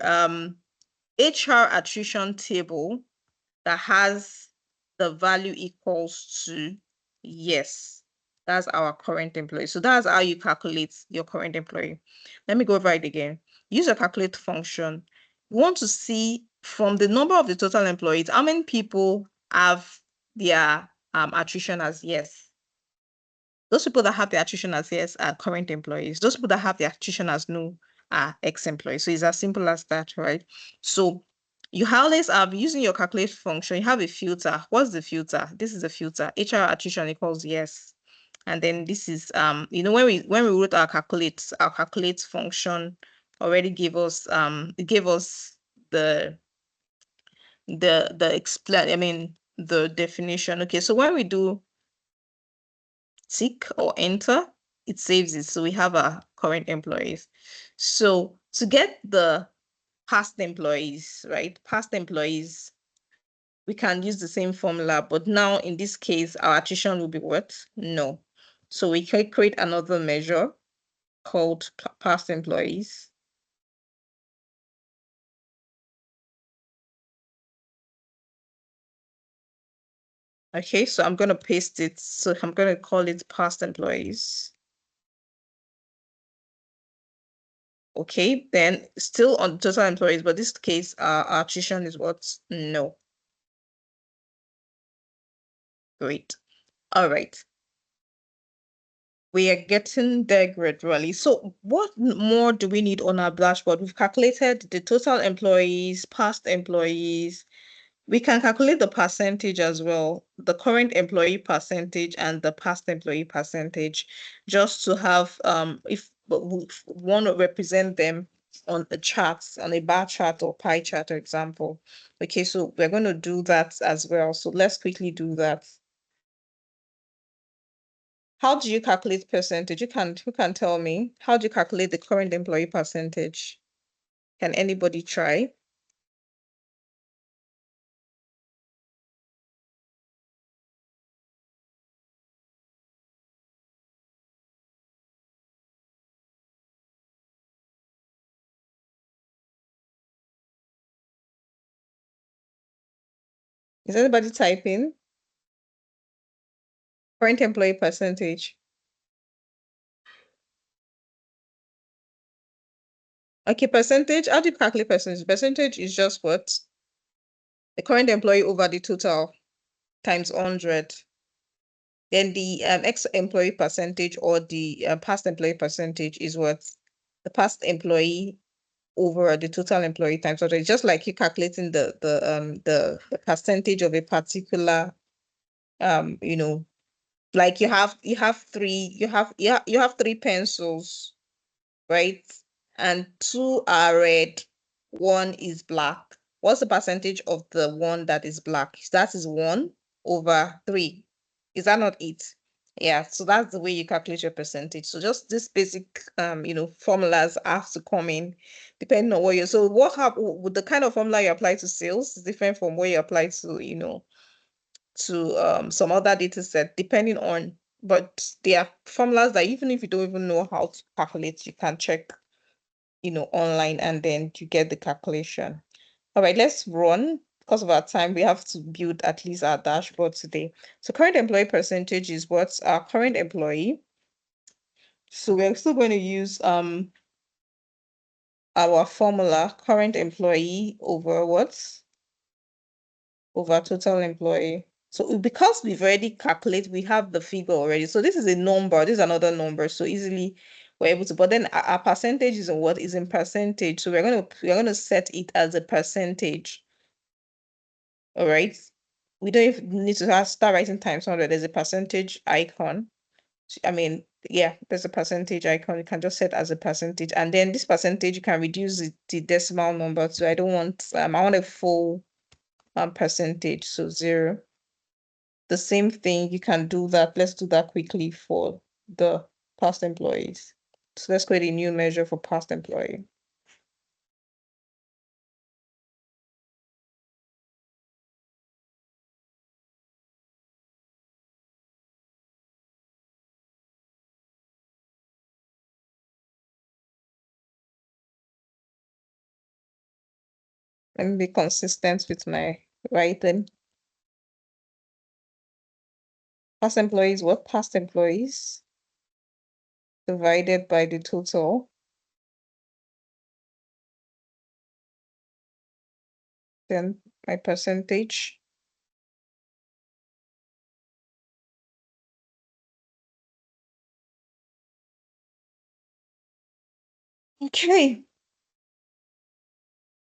HR attrition table that has the value equals to yes. That's our current employee. So that's how you calculate your current employee. Let me go over it again. Use a calculate function. You want to see from the number of the total employees, how many people have their attrition as yes. Those people that have the attrition as yes are current employees. Those people that have the attrition as no are ex-employees. So it's as simple as that, right? So you always have, using your calculate function, you have a filter. What's the filter? This is a filter. HR attrition equals yes. And then this is when we wrote our calculate function already gave us it gave us the the definition. Okay, so when we do tick or enter, it saves it. So we have our current employees. So to get the past employees, right? Past employees, we can use the same formula, but now in this case, our attrition will be what? No. So we can create another measure called past employees. Okay, so I'm going to paste it. So I'm going to call it past employees. Okay, then still on total employees, but this case, our attrition is what? No. Great. All right. We are getting there gradually. So what more do we need on our dashboard? We've calculated the total employees, past employees. We can calculate the percentage as well, the current employee percentage and the past employee percentage, just to have, if we want to represent them on a chart, on a bar chart or pie chart, for example. Okay, so we're going to do that as well. So let's quickly do that. How do you calculate percentage? Who can tell me? How do you calculate the current employee percentage? Can anybody try? Is anybody typing? Current employee percentage. Okay, percentage. How do you calculate percentage? Percentage is just what? The current employee over the total times 100. Then the ex-employee percentage or the past employee percentage is what? The past employee over the total employee times 100. Just like you calculating the percentage of a particular you know, like you have three pencils, right? And two are red, one is black. What's the percentage of the one that is black? That is 1/3. Is that not it? Yeah, so that's the way you calculate your percentage. So just this basic formulas have to come in depending on what you're so what happen with the kind of formula you apply to sales is different from what you apply to, some other data set, depending on, but there are formulas that even if you don't even know how to calculate, you can check online, and then you get the calculation. All right, let's run. Because of our time, we have to build at least our dashboard today. So current employee percentage is what's our current employee. So we're still going to use our formula, current employee over what's over total employee. So because we've already calculated, we have the figure already. So this is a number, this is another number. So easily we're able to, but then our percentage is in what is in percentage. So we're gonna set it as a percentage. All right. We don't even need to start writing times 100. There's a percentage icon. I mean, yeah, there's a percentage icon. You can just set as a percentage. And then this percentage, you can reduce the decimal number. So I don't want, I want a full percentage. So 0. The same thing, you can do that. Let's do that quickly for the past employees. So let's create a new measure for past employee. Let me be consistent with my writing. Past employees, what past employees divided by the total. Then my percentage. Okay.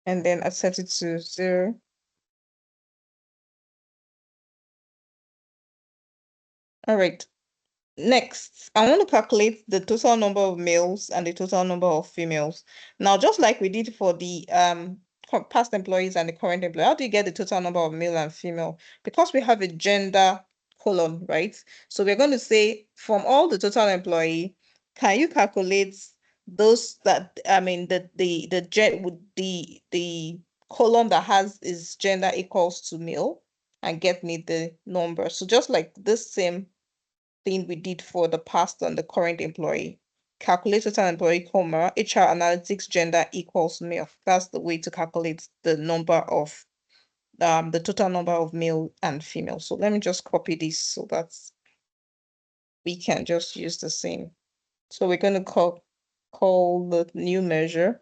And then I set it to 0. All right. Next, I want to calculate the total number of males and the total number of females. Now, just like we did for the past employees and the current employee, how do you get the total number of male and female? Because we have a gender column, right? So we're going to say from all the total employee, can you calculate those that the column that has is gender equals to male and get me the number. So just like this same thing we did for the past and the current employee. Calculate total employee, comma, HR analytics gender equals male. That's the way to calculate the number of the total number of male and female. So let me just copy this so that we can just use the same. So we're going to call the new measure.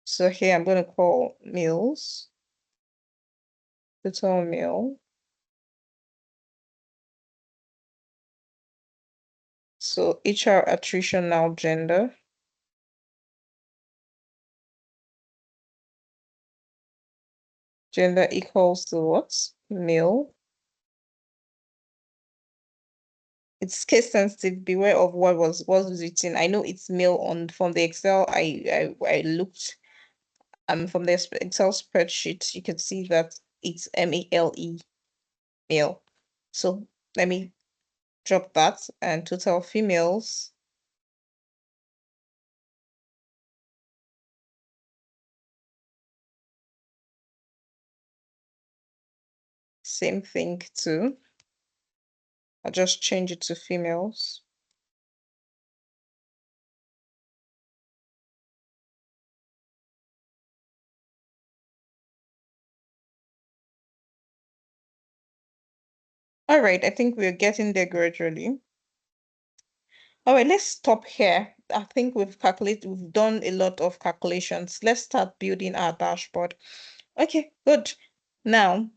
So here I'm going to call males, total male. So HR attrition now gender. Gender equals to what? Male. It's case sensitive. Beware of what was written. I know it's male on from the Excel. I looked from the Excel spreadsheet. You can see that it's MALE male. So let me drop that and total females. Same thing too. I'll just change it to females. All right, I think we're getting there gradually. All right, let's stop here. I think we've done a lot of calculations. Let's start building our dashboard. Okay, good. Now,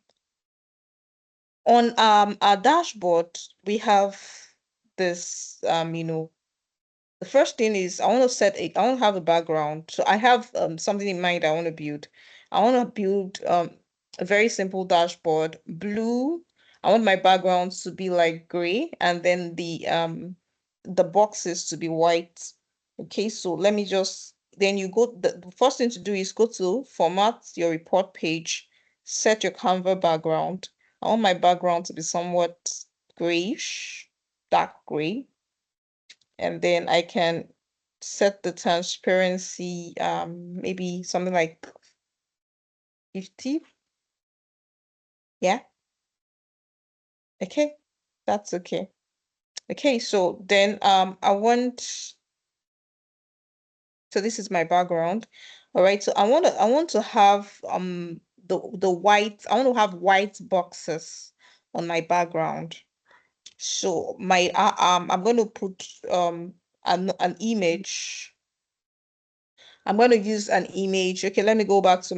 on our dashboard, we have this the first thing is I want to have a background. So I have something in mind I want to build. I want to build a very simple dashboard, blue. I want my background to be like gray, and then the boxes to be white. Okay, so let me just then you go the first thing to do is go to format your report page, set your Canva background. I want my background to be somewhat grayish, dark gray, and then I can set the transparency, maybe something like 50. Yeah, okay, that's okay. Okay, so then so this is my background. All right, so I want to have the white, I want to have white boxes on my background. So I'm going to put an image. I'm going to use an image. Okay, let me go back to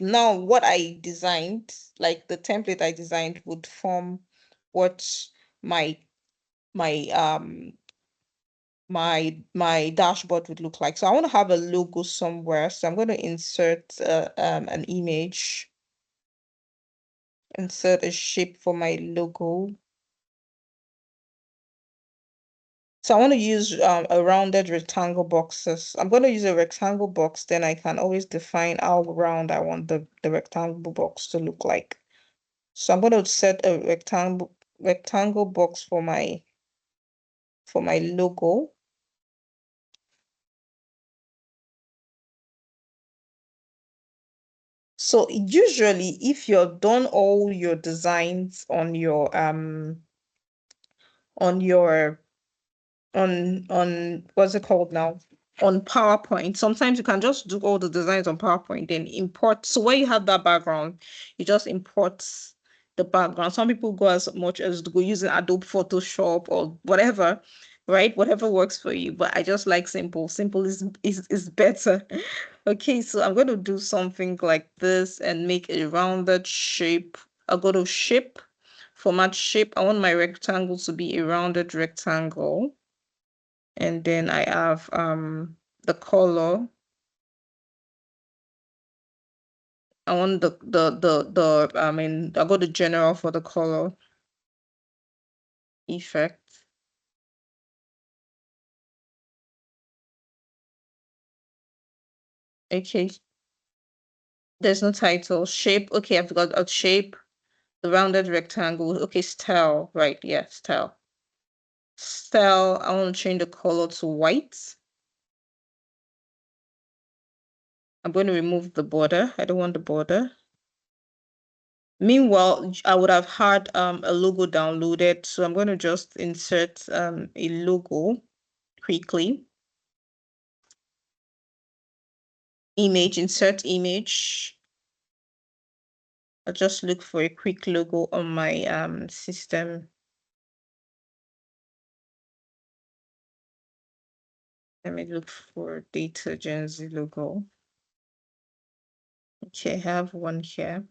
now what I designed, like the template I designed would form what my my my dashboard would look like. So I want to have a logo somewhere. So I'm going to insert an image, insert a shape for my logo. So I want to use a rounded rectangle boxes. I'm going to use a rectangle box, then I can always define how round I want the rectangle box to look like. So I'm going to set a rectangle box for my logo. So usually if you've done all your designs on your on what's it called now? On PowerPoint. Sometimes you can just do all the designs on PowerPoint, then import. So where you have that background, you just import the background. Some people go as much as to go using Adobe Photoshop or whatever, right? Whatever works for you. But I just like simple. Simple is better. Okay, so I'm going to do something like this and make a rounded shape. I'll go to shape, format shape. I want my rectangle to be a rounded rectangle. And then I have the color. I want I mean I'll go to general for the color effect. Okay, there's no title. Shape, okay, I've got a shape, the rounded rectangle. Okay, style, right, yeah, style. Style, I want to change the color to white. I'm going to remove the border. I don't want the border. Meanwhile, I would have had a logo downloaded, so I'm going to just insert a logo quickly. Image, insert image. I'll just look for a quick logo on my system. Let me look for Data Gen Z logo. Okay, I have one here.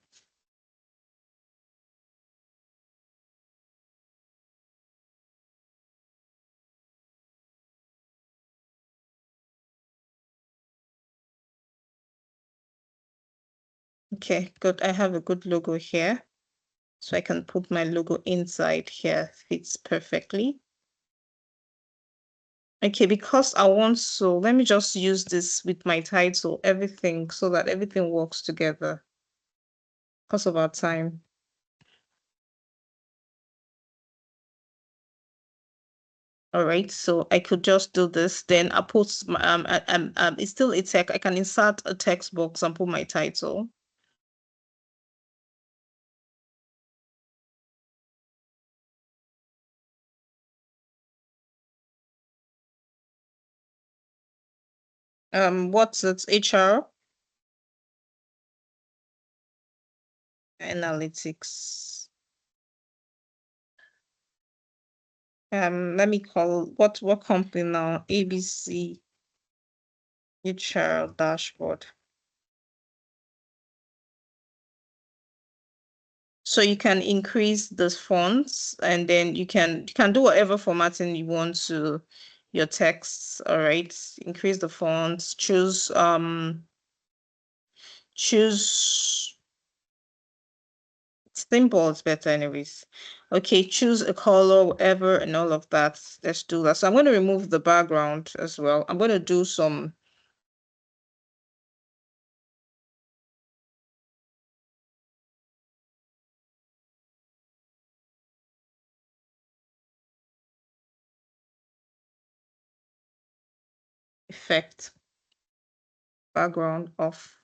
Okay, good. I have a good logo here. So I can put my logo inside here. Fits perfectly. Okay, because I want so let me just use this with my title, everything, so that everything works together because of our time. All right, so I could just do this. Then I put it's still a text. I can insert a text box and put my title. What's it? HR analytics. Let me call what company now? ABC HR dashboard. So you can increase the fonts, and then you can do whatever formatting you want to your texts. All right. Increase the fonts, choose simple is better anyways. Okay, choose a color, whatever, and all of that. Let's do that. So I'm going to remove the background as well. I'm going to do some effect background off.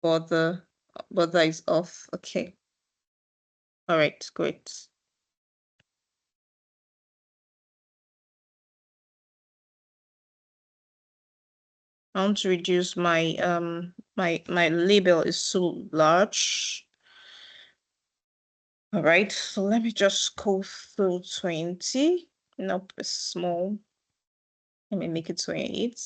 Border is off. Okay. All right, great. I want to reduce my my label is so large. All right, so let me just go through 20. Nope, it's small. Let me make it 28.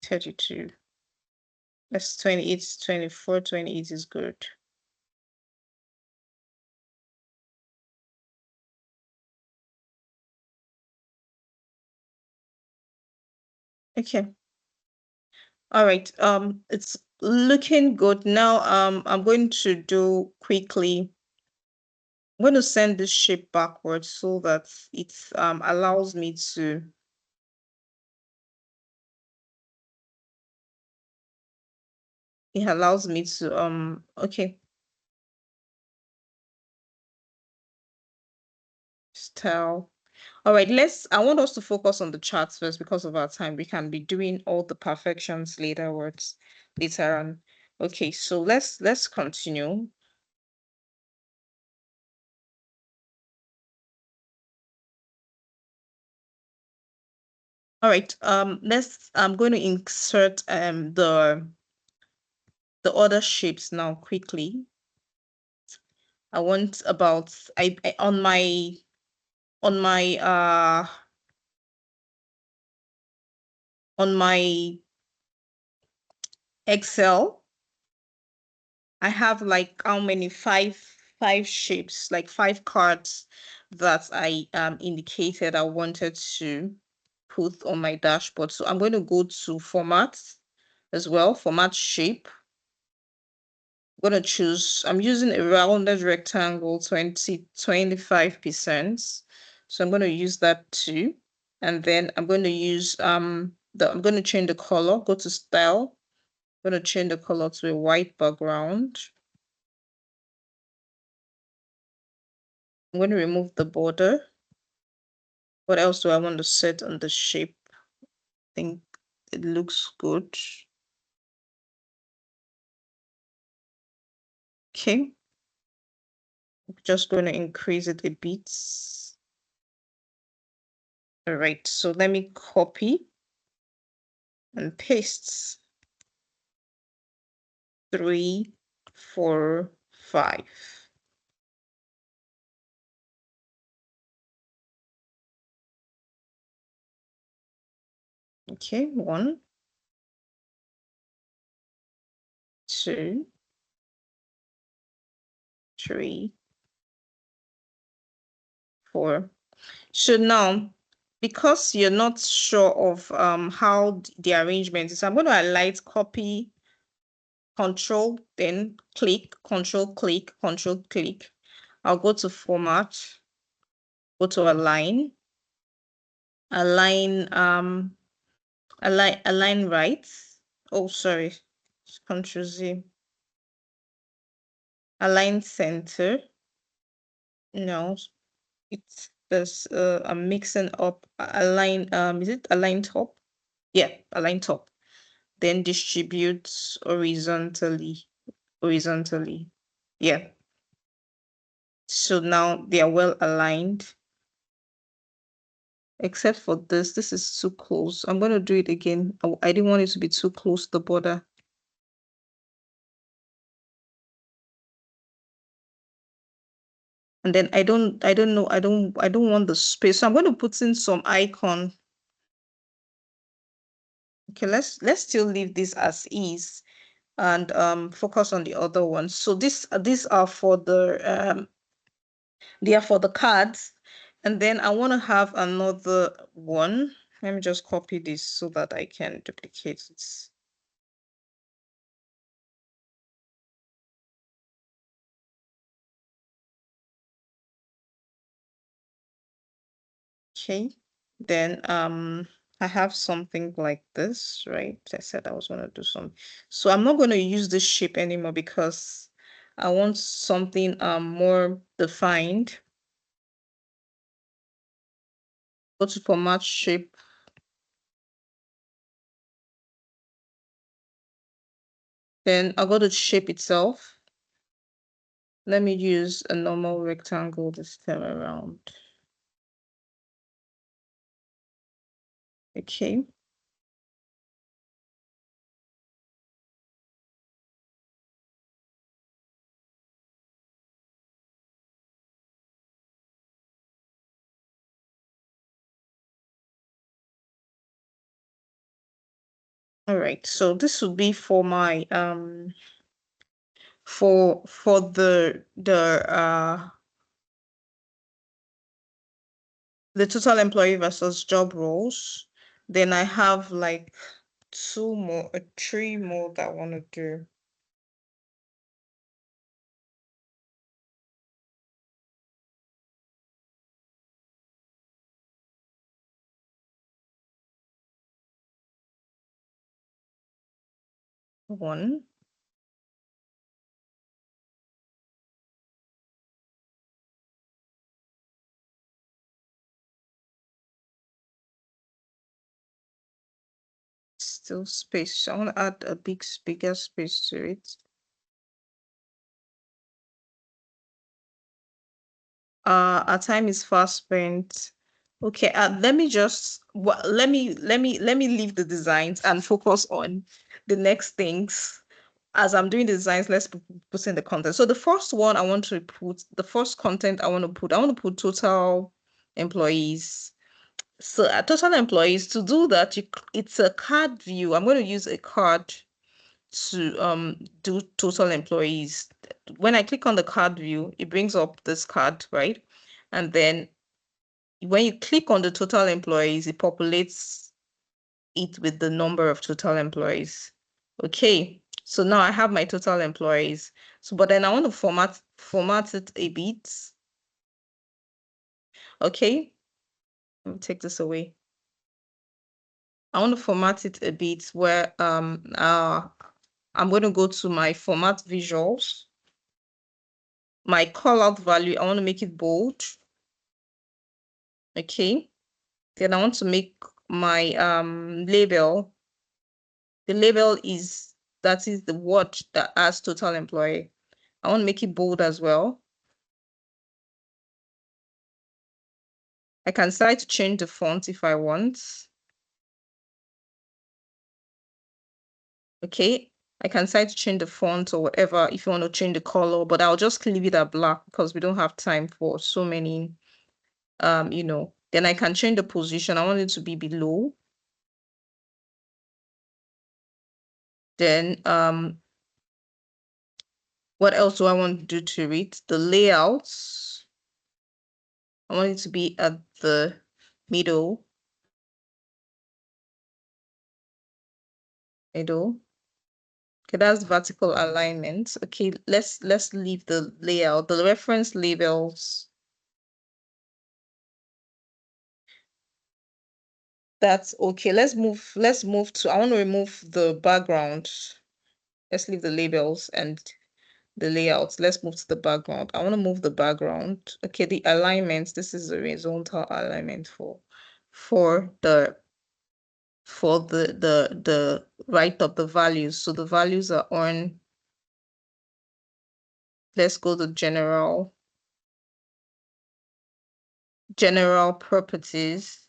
32. That's 28, 24, 28 is good. Okay. All right. It's looking good now. I'm going to do quickly. I'm going to send this shape backwards so that it allows me to okay, style. All right, I want us to focus on the charts first because of our time. We can be doing all the perfections later on. Okay, so let's continue. All right, I'm going to insert the other shapes now quickly. I want about on my on my on my Excel, I have like how many five shapes, like 5 cards that I indicated I wanted to put on my dashboard. So I'm going to go to format as well, format shape. I'm going to choose, I'm using a rounded rectangle 25%. So I'm going to use that too. And then I'm going to use I'm going to change the color, go to style. I'm going to change the color to a white background. I'm going to remove the border. What else do I want to set on the shape? I think it looks good. Okay. I'm just going to increase it a bit. All right, so let me copy and paste. 3, 4, 5. Okay, 1, 2, 3, 4. So now, because you're not sure of how the arrangement is, I'm going to highlight copy, control, then click, control, click, control, click. I'll go to format, go to align, align right. Oh, sorry, Control Z. Align center. No, it's there's I'm mixing up align is it align top? Yeah, align top. Then distribute horizontally. Yeah. So now they are well aligned. Except for this is too close. I'm going to do it again. I didn't want it to be too close to the border. And then I don't know, I don't want the space. So I'm going to put in some icon. Okay, let's still leave this as is and focus on the other ones. So these are for the they are for the cards. And then I want to have another one. Let me just copy this so that I can duplicate it. Okay, then I have something like this, right? I said I was going to do some. So I'm not going to use this shape anymore because I want something more defined. Go to format shape. Then I'll go to shape itself. Let me use a normal rectangle this time around. Okay. All right. So this would be for my for the total employee versus job roles. Then I have like three more that I want to do. One. Still space. I want to add a bigger space to it. Our time is fast spent. Okay, let me just let me leave the designs and focus on the next things. As I'm doing the designs, let's put in the content. So the first one I want to put, the first content I want to put total employees. So total employees, to do that, it's a card view. I'm going to use a card to do total employees. When I click on the card view, it brings up this card, right? And then when you click on the total employees, it populates it with the number of total employees. Okay, so now I have my total employees. So, but then I want to format it a bit. Okay, let me take this away. I want to format it a bit where I'm going to go to my format visuals. My call out value, I want to make it bold. Okay. Then I want to make my label. The label is that is the word that has total employee. I want to make it bold as well. I can decide to change the font if I want. Okay. I can decide to change the font or whatever if you want to change the color, but I'll just leave it at black because we don't have time for so many, you know. Then I can change the position. I want it to be below. Then what else do I want to do to it? The layouts. I want it to be at the middle. Middle. Okay, that's vertical alignment. Okay, let's leave the layout, the reference labels. That's okay. Let's move to, I want to remove the background. Let's leave the labels and the layouts. Let's move to the background. I want to move the background. Okay, the alignment. This is the horizontal alignment for the the write up the values. So the values are on. Let's go to general properties,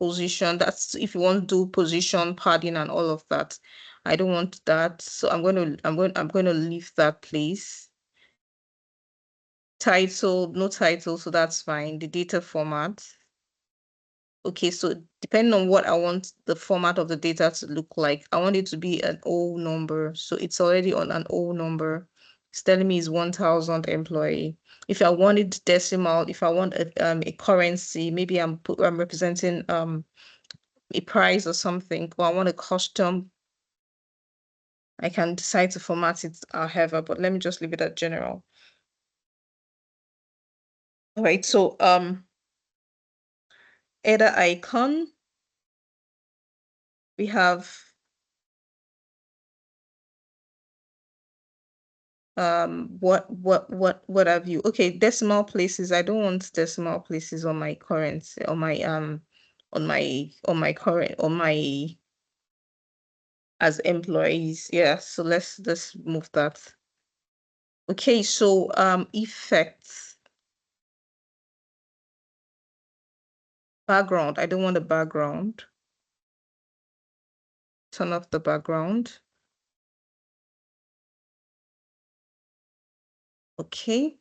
position. That's if you want to do position, padding, and all of that. I don't want that. So I'm going to leave that place. title, no title, so that's fine. The data format. Okay, so depending on what I want the format of the data to look like, I want it to be an O number. So it's already on an O number. It's telling me it's 1,000 employee. If I want it decimal, if I want a currency, maybe I'm representing a price or something, or I want a custom, I can decide to format it however, but let me just leave it at general. All right, so header icon, we have what have you? Okay, decimal places. I don't want decimal places on my current, on my current, on my as employees. Yeah, so let's move that. Okay, so effects, background. I don't want a background. Turn off the background. Okay.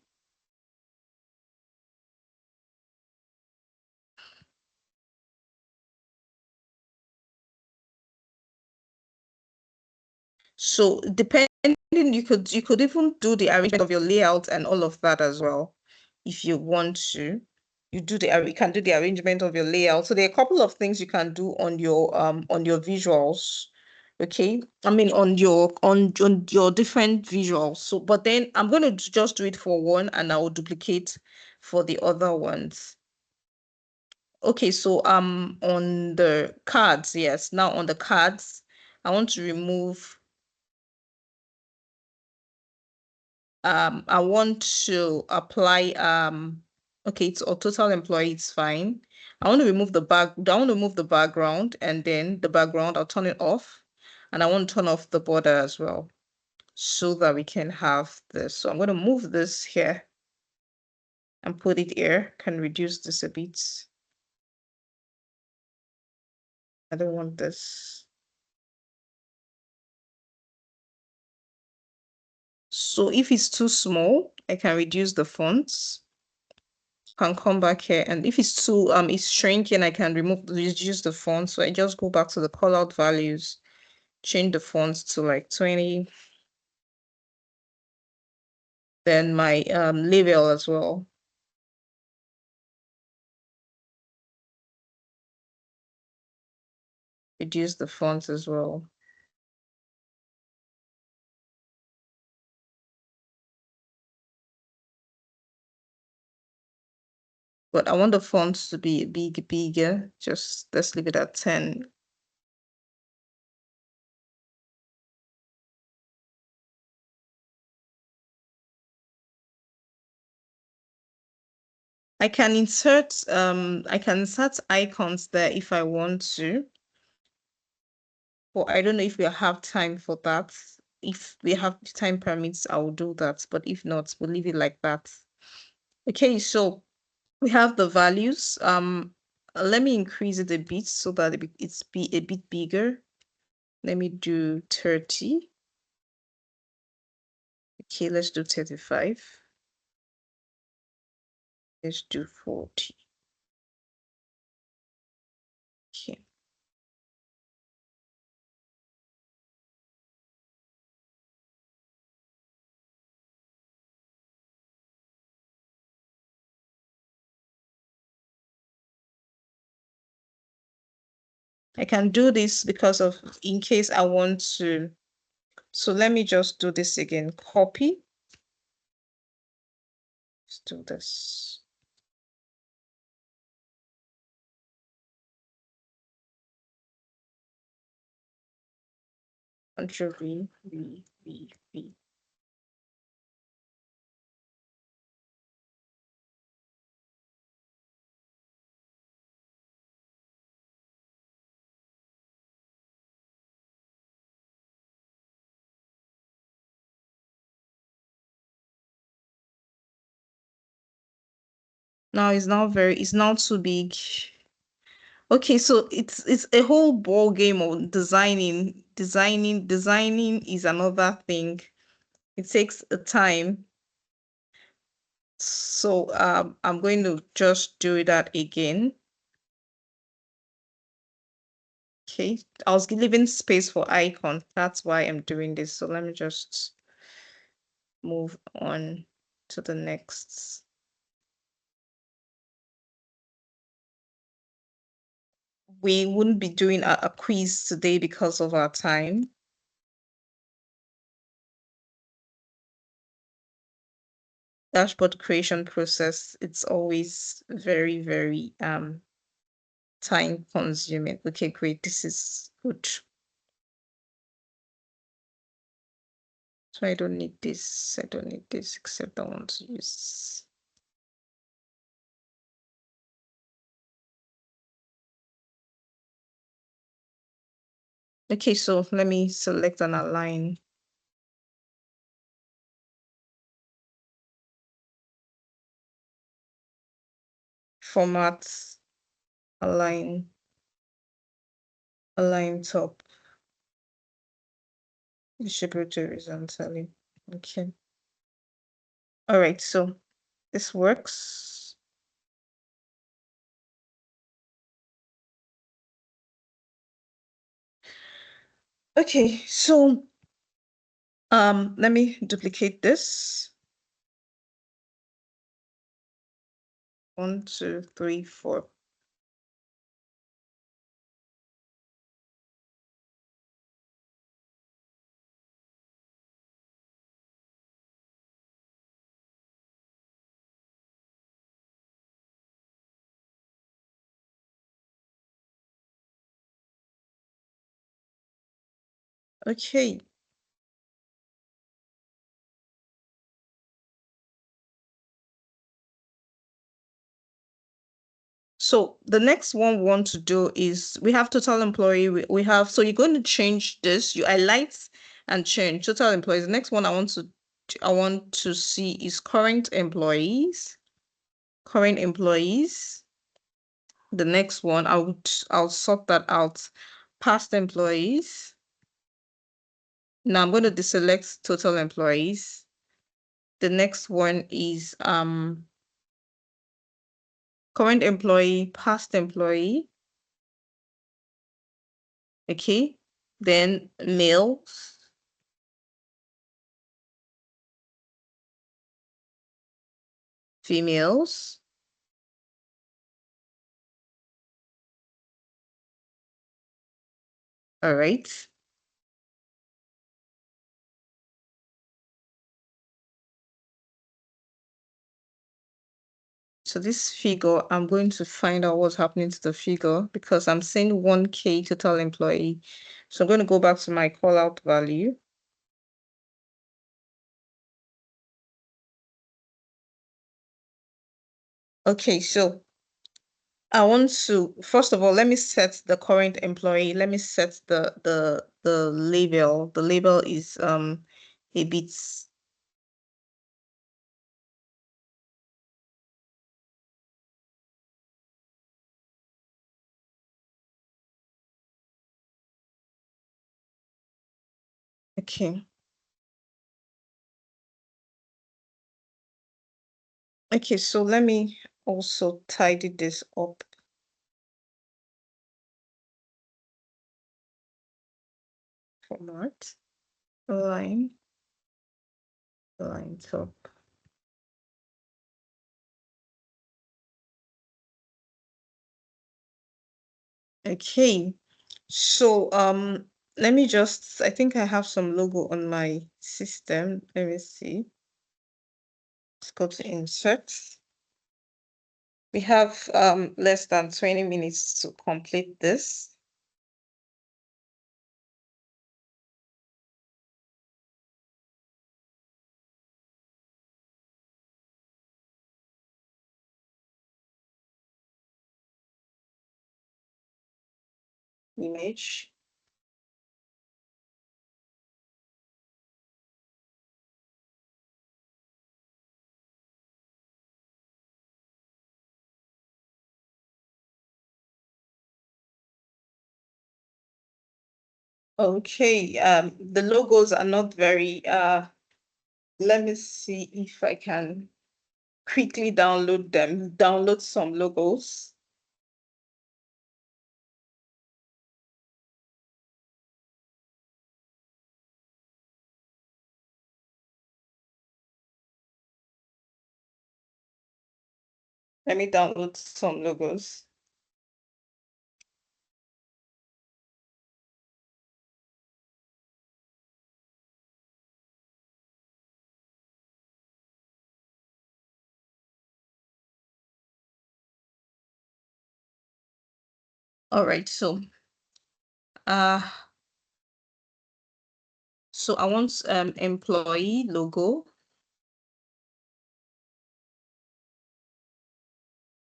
So depending, you could even do the arrangement of your layout and all of that as well, if you want to. You can do the arrangement of your layout. So there are a couple of things you can do on your visuals. Okay, I mean on your different visuals. So, but then I'm going to just do it for one, and I will duplicate for the other ones. Okay, so on the cards, yes. Now on the cards, I want to remove. I want to apply okay, it's a total employee, it's fine. I want to remove I want to remove the background, and then the background, I'll turn it off. And I want to turn off the border as well, so that we can have this. So I'm going to move this here and put it here. Can reduce this a bit. I don't want this. So if it's too small, I can reduce the fonts. Can come back here, and if it's too it's shrinking, I can reduce the font. So I just go back to the callout values, change the fonts to like 20. Then my label as well, reduce the fonts as well. But I want the fonts to be bigger. Just let's leave it at 10. I can insert icons there if I want to. But I don't know if we have time for that. If we have time permits, I will do that. But if not, we'll leave it like that. Okay, so we have the values. Let me increase it a bit so that it's a bit bigger. Let me do 30. Okay, let's do 35. Let's do 40. Okay. I can do this because of in case I want to. So let me just do this again. Copy. Let's do this. Control V. Now it's now too big. Okay, so it's a whole ball game of designing. Designing is another thing. It takes a time. So I'm going to just do that again. Okay, I was leaving space for icon. That's why I'm doing this. So let me just move on to the next. We wouldn't be doing a quiz today because of our time. Dashboard creation process, it's always very, very time consuming. Okay, great. This is good. So I don't need this. I don't need this except I want to use. Okay, so let me select and align. Format, align, align top. Distributor horizontally. Okay. All right, so this works. Okay, so let me duplicate this. 1, 2, 3, 4. Okay. So the next one we want to do is we have total employee. We have, so you're going to change this. You highlight and change total employees. The next one I want to see is current employees. Current employees. The next one I'll sort that out. Past employees. Now I'm going to deselect total employees. The next one is current employee, past employee. Okay. Then males, females. All right. So this figure, I'm going to find out what's happening to the figure because I'm saying 1K total employee. So I'm going to go back to my call out value. Okay, so I want to, first of all, let me set the current employee. Let me set the label. The label is a bit. Okay. Okay, so let me also tidy this up. Format, line top. Okay, so let me just, I think I have some logo on my system. Let me see. Let's go to insert. We have less than 20 minutes to complete this. Image. Okay, the logos are not very let me see if I can quickly download them, download some logos. Let me download some logos. All right, uh so I want employee logo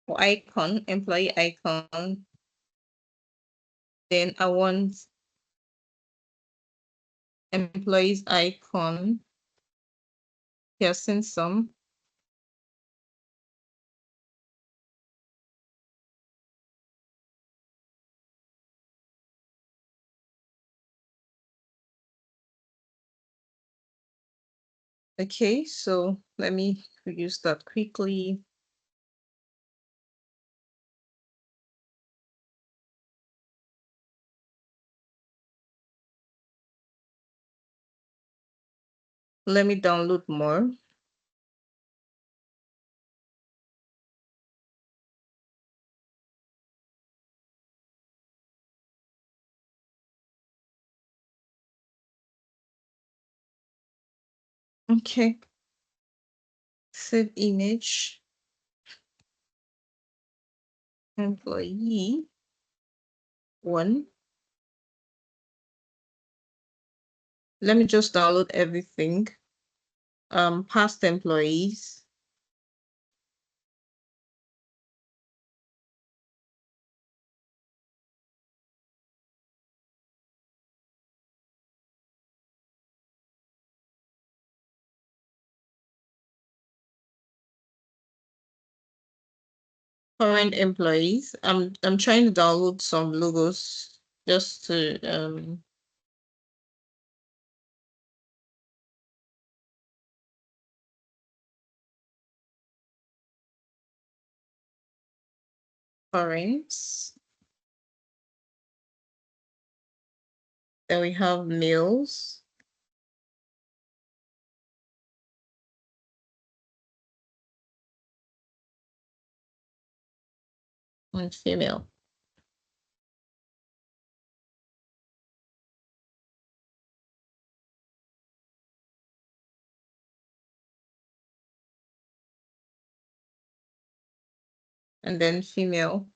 or icon, employee icon. Then I want employees icon. Here, seen some. Okay, so let me use that quickly. Let me download more. Okay. Save image. Employee one. Let me just download everything. Past employees. Current employees. I'm trying to download some logos just to current. Then we have males. And female. And then female.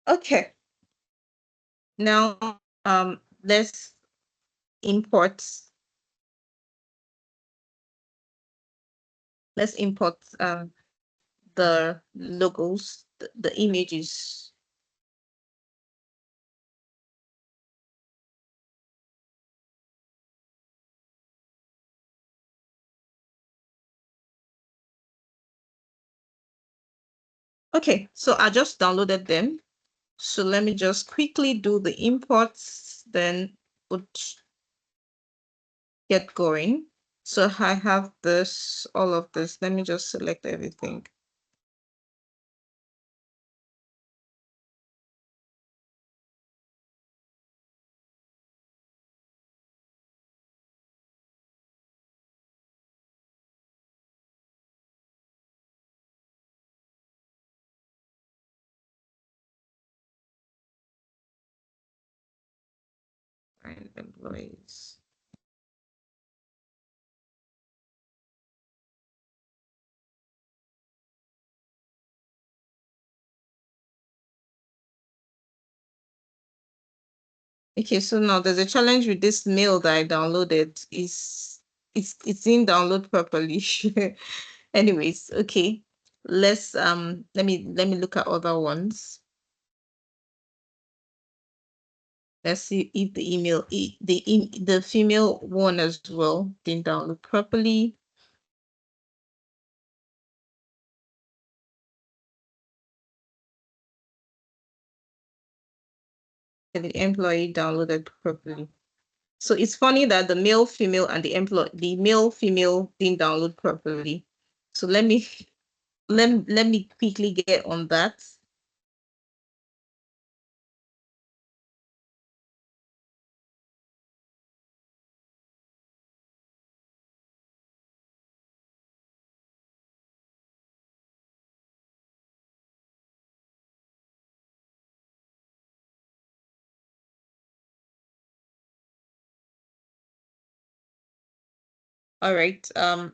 Okay. Now let's import. Let's import the logos, the images. Okay, so I just downloaded them. So let me just quickly do the imports, then put get going. So I have this, all of this. Let me just select everything. Find employees. Okay, so now there's a challenge with this mail that I downloaded. It's didn't download properly. Anyways, okay. Let's let me look at other ones. Let's see if the the female one as well didn't download properly. the employee downloaded properly. So it's funny that the male, female, and the male, female didn't download properly. So let me quickly get on that. All right. I'm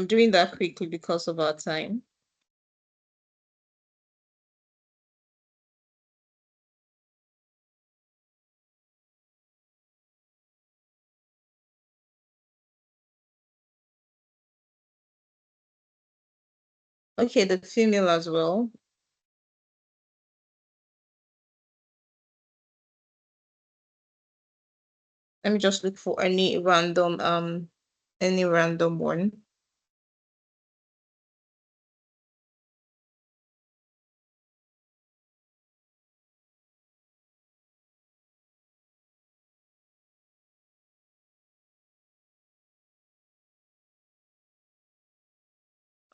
doing that quickly because of our time. Okay, the female as well. Let me just look for any random one.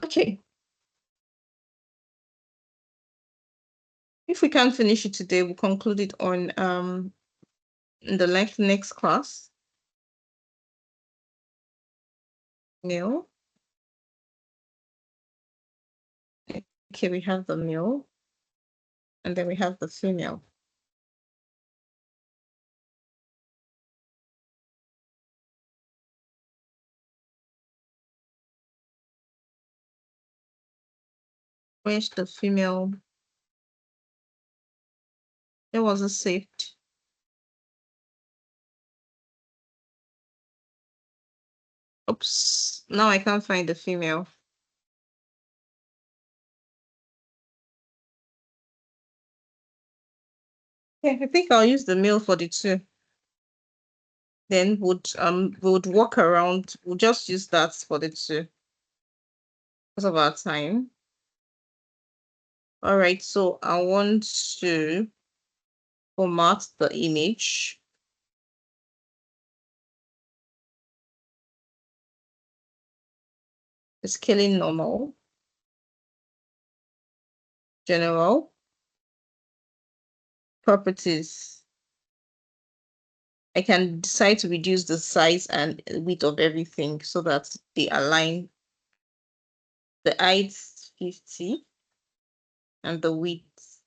Okay. If we can't finish it today, we'll conclude it on in the next class. Male. Okay, we have the male, and then we have the female. Where's the female? It wasn't saved. Oops, now I can't find the female. Yeah, I think I'll use the male for the two. Then would walk around. We'll just use that for the two because of our time. All right, so I want to format the image. Scaling normal, general, properties. I can decide to reduce the size and width of everything so that they align. The height 50 and the width.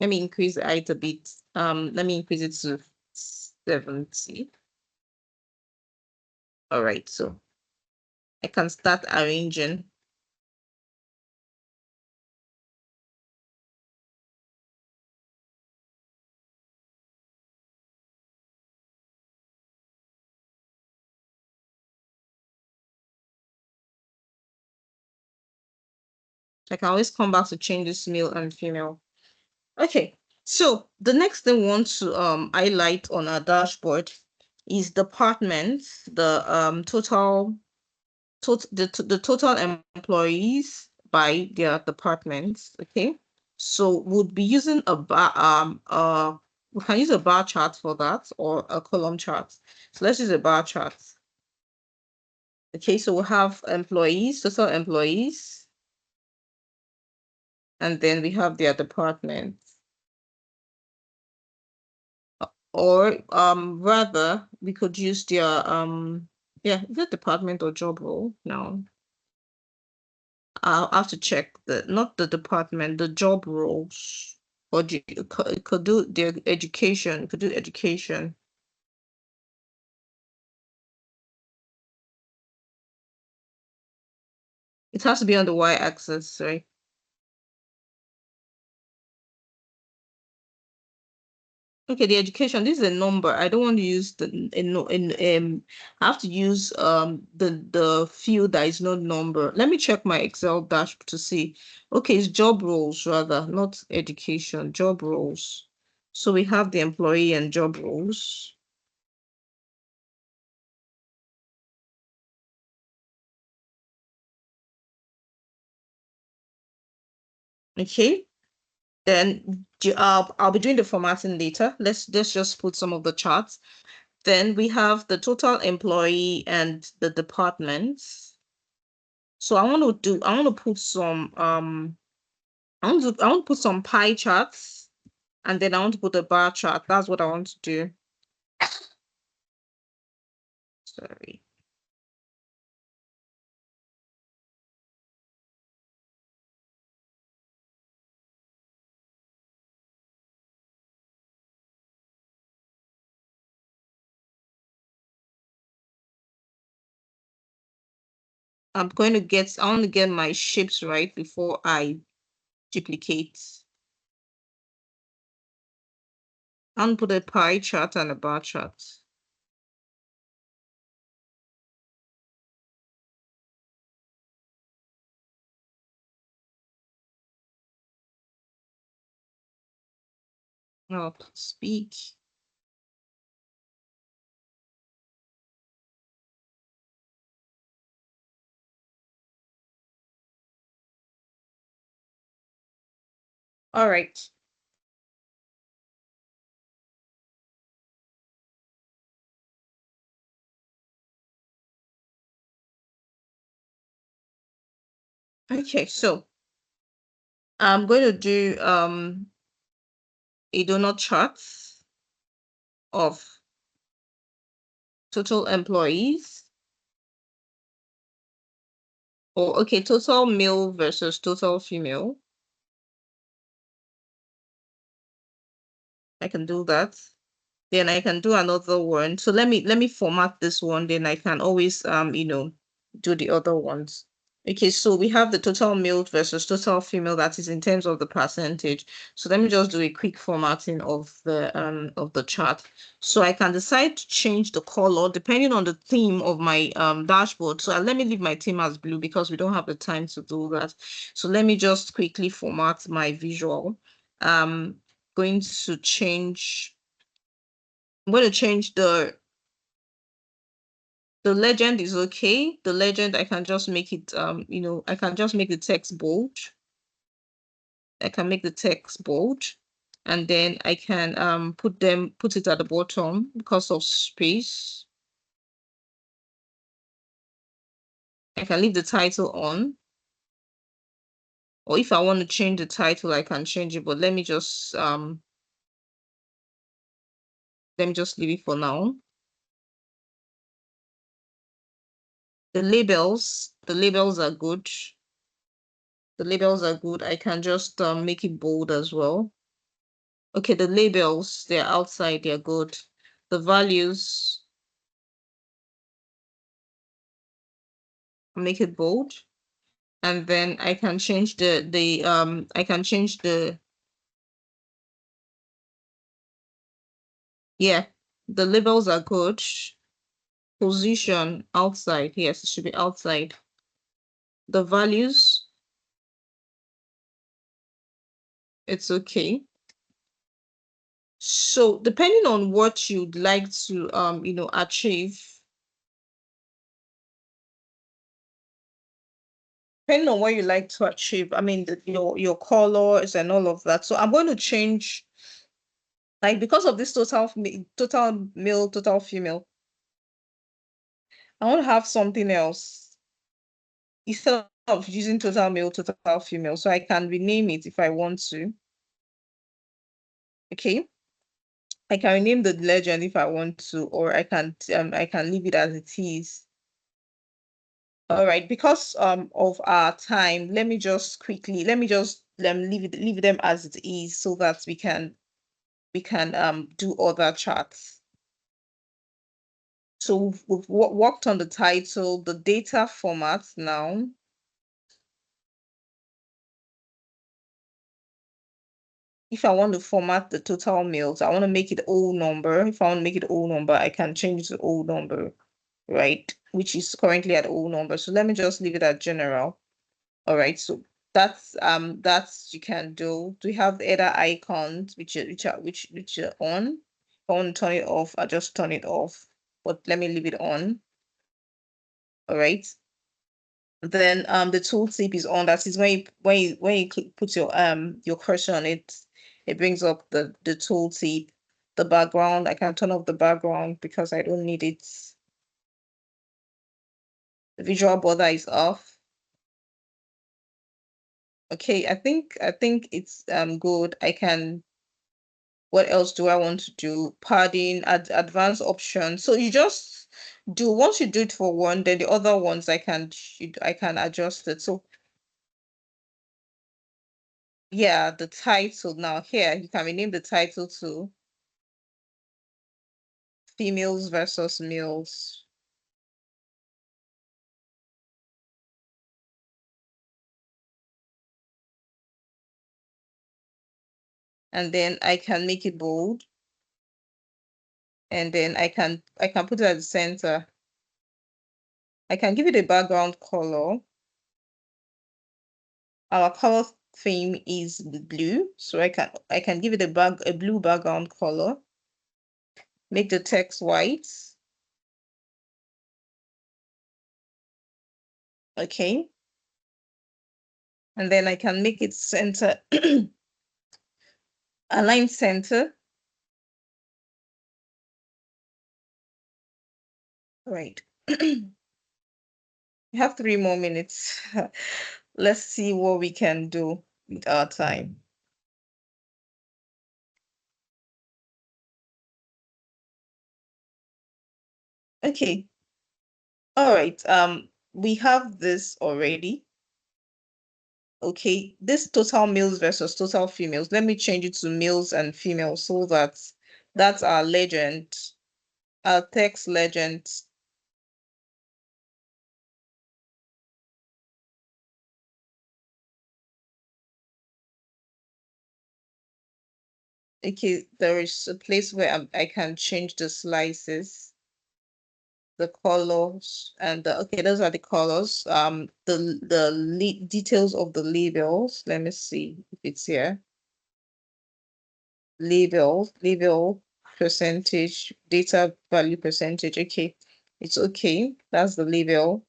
Let me increase the height a bit. Let me increase it to 70. All right, so I can start arranging. I can always come back to change this male and female. Okay, so the next thing we want to highlight on our dashboard is departments, the the total employees by their departments. Okay, so we'll be using a bar we can use a bar chart for that or a column chart. So let's use a bar chart. Okay, so we'll have employees, total employees, and then we have their departments. Or rather we could use their yeah, is it department or job role now? I'll have to check not the department, the job roles. Or could do their education, could do education. It has to be on the y-axis, right? Okay, the education, this is a number. I don't want to use I have to use the field that is not number. Let me check my Excel dash to see. Okay, it's job roles rather, not education, job roles. So we have the employee and job roles. Okay, then I'll be doing the formatting later. Let's just put some of the charts. Then we have the total employee and the departments. So I want to put some I want to put some pie charts, and then I want to put a bar chart. That's what I want to do. Sorry. I want to get my shapes right before I duplicate. I'm put a pie chart and a bar chart. Oh, speak. All right. Okay, so I'm going to do a donut chart of total employees. Or okay, total male versus total female. I can do that. Then I can do another one. So let me format this one. Then I can always do the other ones. Okay, so we have the total male versus total female, that is in terms of the percentage. So let me just do a quick formatting of the chart. So I can decide to change the color depending on the theme of my dashboard. So let me leave my theme as blue because we don't have the time to do that. So let me just quickly format my visual. Going to change I'm going to change the legend is okay. The legend, I can just make it, I can just make the text bold. I can make the text bold, and then I can put it at the bottom because of space. I can leave the title on, or if I want to change the title, I can change it, but let me just leave it for now. The labels are good. The labels are good. I can just make it bold as well. Okay, the labels, they're outside, they're good. The values, make it bold. And then I can change yeah, the labels are good. Position outside, yes, it should be outside. The values, it's okay. So depending on what you'd like to achieve, depending on what you like to achieve, I mean your colors and all of that. So I'm going to change, like, because of this total male, total female, I want to have something else instead of using total male, total female. So I can rename it if I want to. Okay. I can rename the legend if I want to, or I can leave it as it is. All right, because of our time, let me just leave them as it is so that we can do other charts. So we've worked on the title, the data format now. If I want to format the total males, I want to make it whole number. If I want to make it whole number, I can change it to whole number, right? Which is currently at whole number. So let me just leave it at general. All right, so that's you can do. Do we have the other icons which are on? If I want to turn it off, I just turn it off. But let me leave it on. All right. Then the tooltip is on. That is when you put your cursor on it, it brings up the tooltip. The background, I can turn off the background because I don't need it. The visual border is off. Okay, I think it's good. I can, what else do I want to do? Padding, advanced options. So you just do, once you do it for one, then the other ones I can adjust it. So yeah, the title now here, you can rename the title to females versus males. And then I can make it bold. And then I can put it at the center. I can give it a background color. Our color theme is blue, so I can give it a blue background color. Make the text white. Okay. And then I can make it center, align center. Right. We have 3 more minutes. Let's see what we can do with our time. Okay. All right. We have this already. Okay. This total males versus total females. Let me change it to males and females so that that's our legend, our text legend. Okay, there is a place where I can change the slices, the colors, and okay, those are the colors. The details of the labels. Let me see if it's here. Label percentage, data value percentage. Okay, it's okay. That's the label.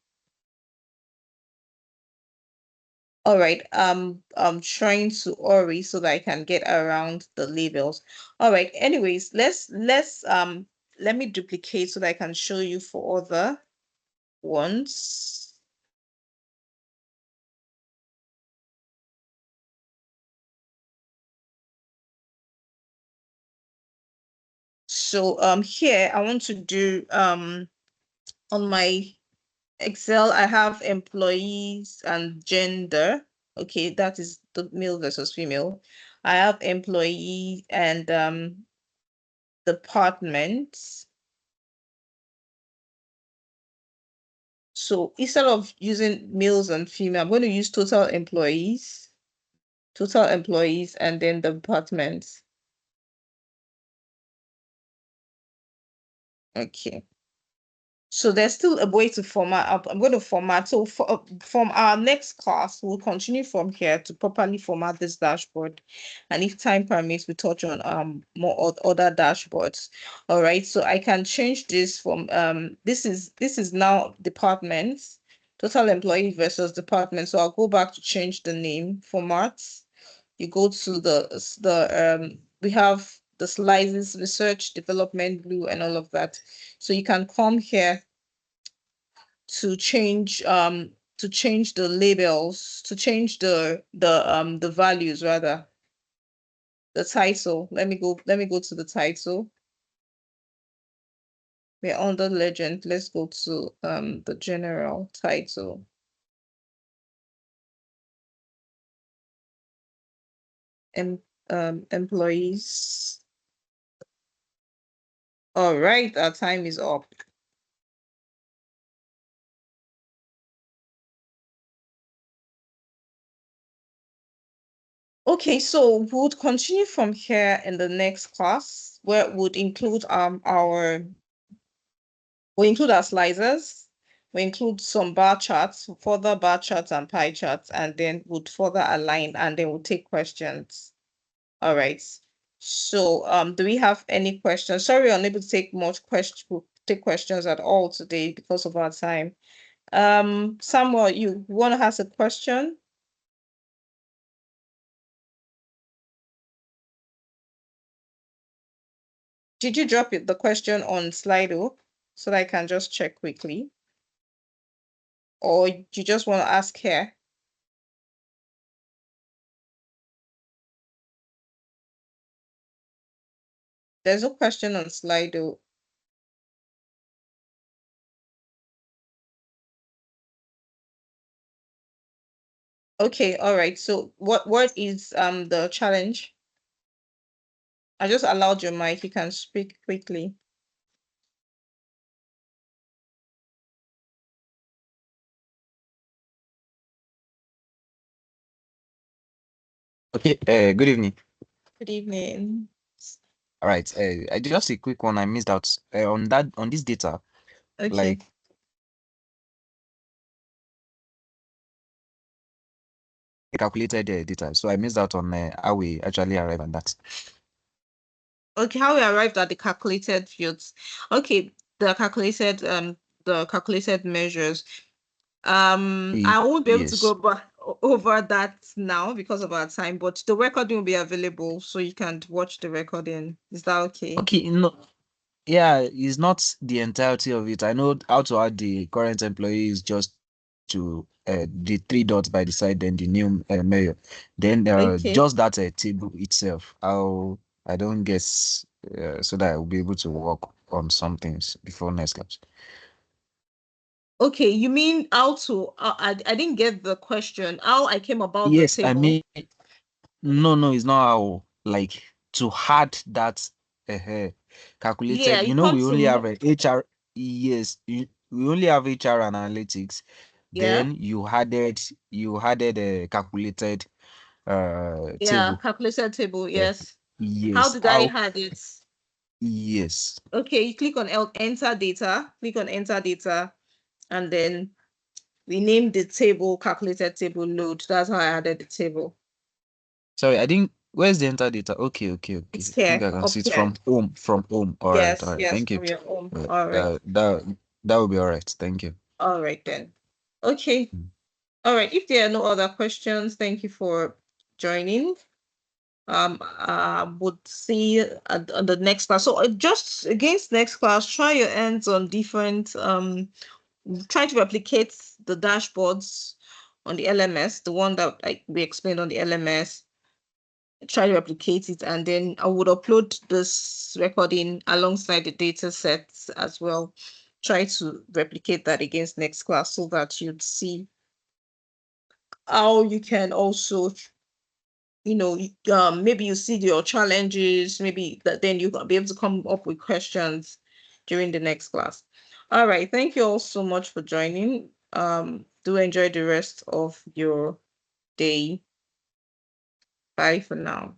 All right, I'm trying to hurry so that I can get around the labels. All right, anyways, let me duplicate so that I can show you for other ones. So here I want to do on my Excel, I have employees and gender. Okay, that is the male versus female. I have employee and departments. So instead of using males and female, I'm going to use total employees, and then the departments. Okay. So there's still a way to format up. I'm going to format. So from our next class, we'll continue from here to properly format this dashboard. And if time permits, we touch on more other dashboards. All right. So I can change this from this is now departments, total employee versus department. So I'll go back to change the name format. You go to the we have the slices, research, development, blue, and all of that. So you can come here to change the labels, to change the values rather. The title. Let me go to the title. We're under legend. Let's go to the general title. And employees. All right, our time is up. Okay, so we'll continue from here in the next class, where would include we include our slicers, we include some bar charts, further bar charts and pie charts, and then would further align, and then we'll take questions. All right. So do we have any questions? Sorry, we're unable to take questions at all today because of our time. Samuel, you want to ask a question? Did you drop the question on Slido so that I can just check quickly? Or you just want to ask here? There's a question on Slido. Okay, all right. So what is the challenge? I just allowed your mic. You can speak quickly. Okay, good evening. Good evening. All right, just a quick one. I missed out on this data. Okay. Like calculated data, so I missed out on how we actually arrive at that. Okay, how we arrived at the calculated fields. Okay, the calculated measures. I won't be able to Yes. go back over that now because of our time, but the recording will be available so you can watch the recording. Is that okay? Okay, no, yeah, it's not the entirety of it. I know how to add the current employees just to the three dots by the side, then the new mayor. Then Okay. just that table itself. I don't guess so that I will be able to work on some things before next class. Okay, you mean how to I didn't get the question. How I came about the Yes, I table. mean, no, it's not how, like, to add that uh, Yeah, calculated. you You know, come we to only have a HR. Yes, we only have HR analytics. yeah. Then you added a calculated Yeah, table. calculated table, Uh, yes. How yes, did I how? add it? Yes. Okay, you click on enter data, and then we named the table calculated table load. That's how I added the table. Sorry, I didn't. Where's the enter data? Okay, okay, okay. It's I think here, I can up see it here. from home. From home. All right, all Yes, right. yes, Thank you. from your home. Uh, All right. that will be all right. Thank you. All right then. Okay. Mm. All right. If there are no other questions, thank you for joining. Would see on the next class. So just against next class, try your hands on different try to replicate the dashboards on the LMS, the one that we explained on the LMS. Try to replicate it, and then I would upload this recording alongside the data sets as well. Try to replicate that against next class so that you'd see how you can also, maybe you see your challenges, maybe that then you can be able to come up with questions during the next class. All right. Thank you all so much for joining. Do enjoy the rest of your day. Bye for now.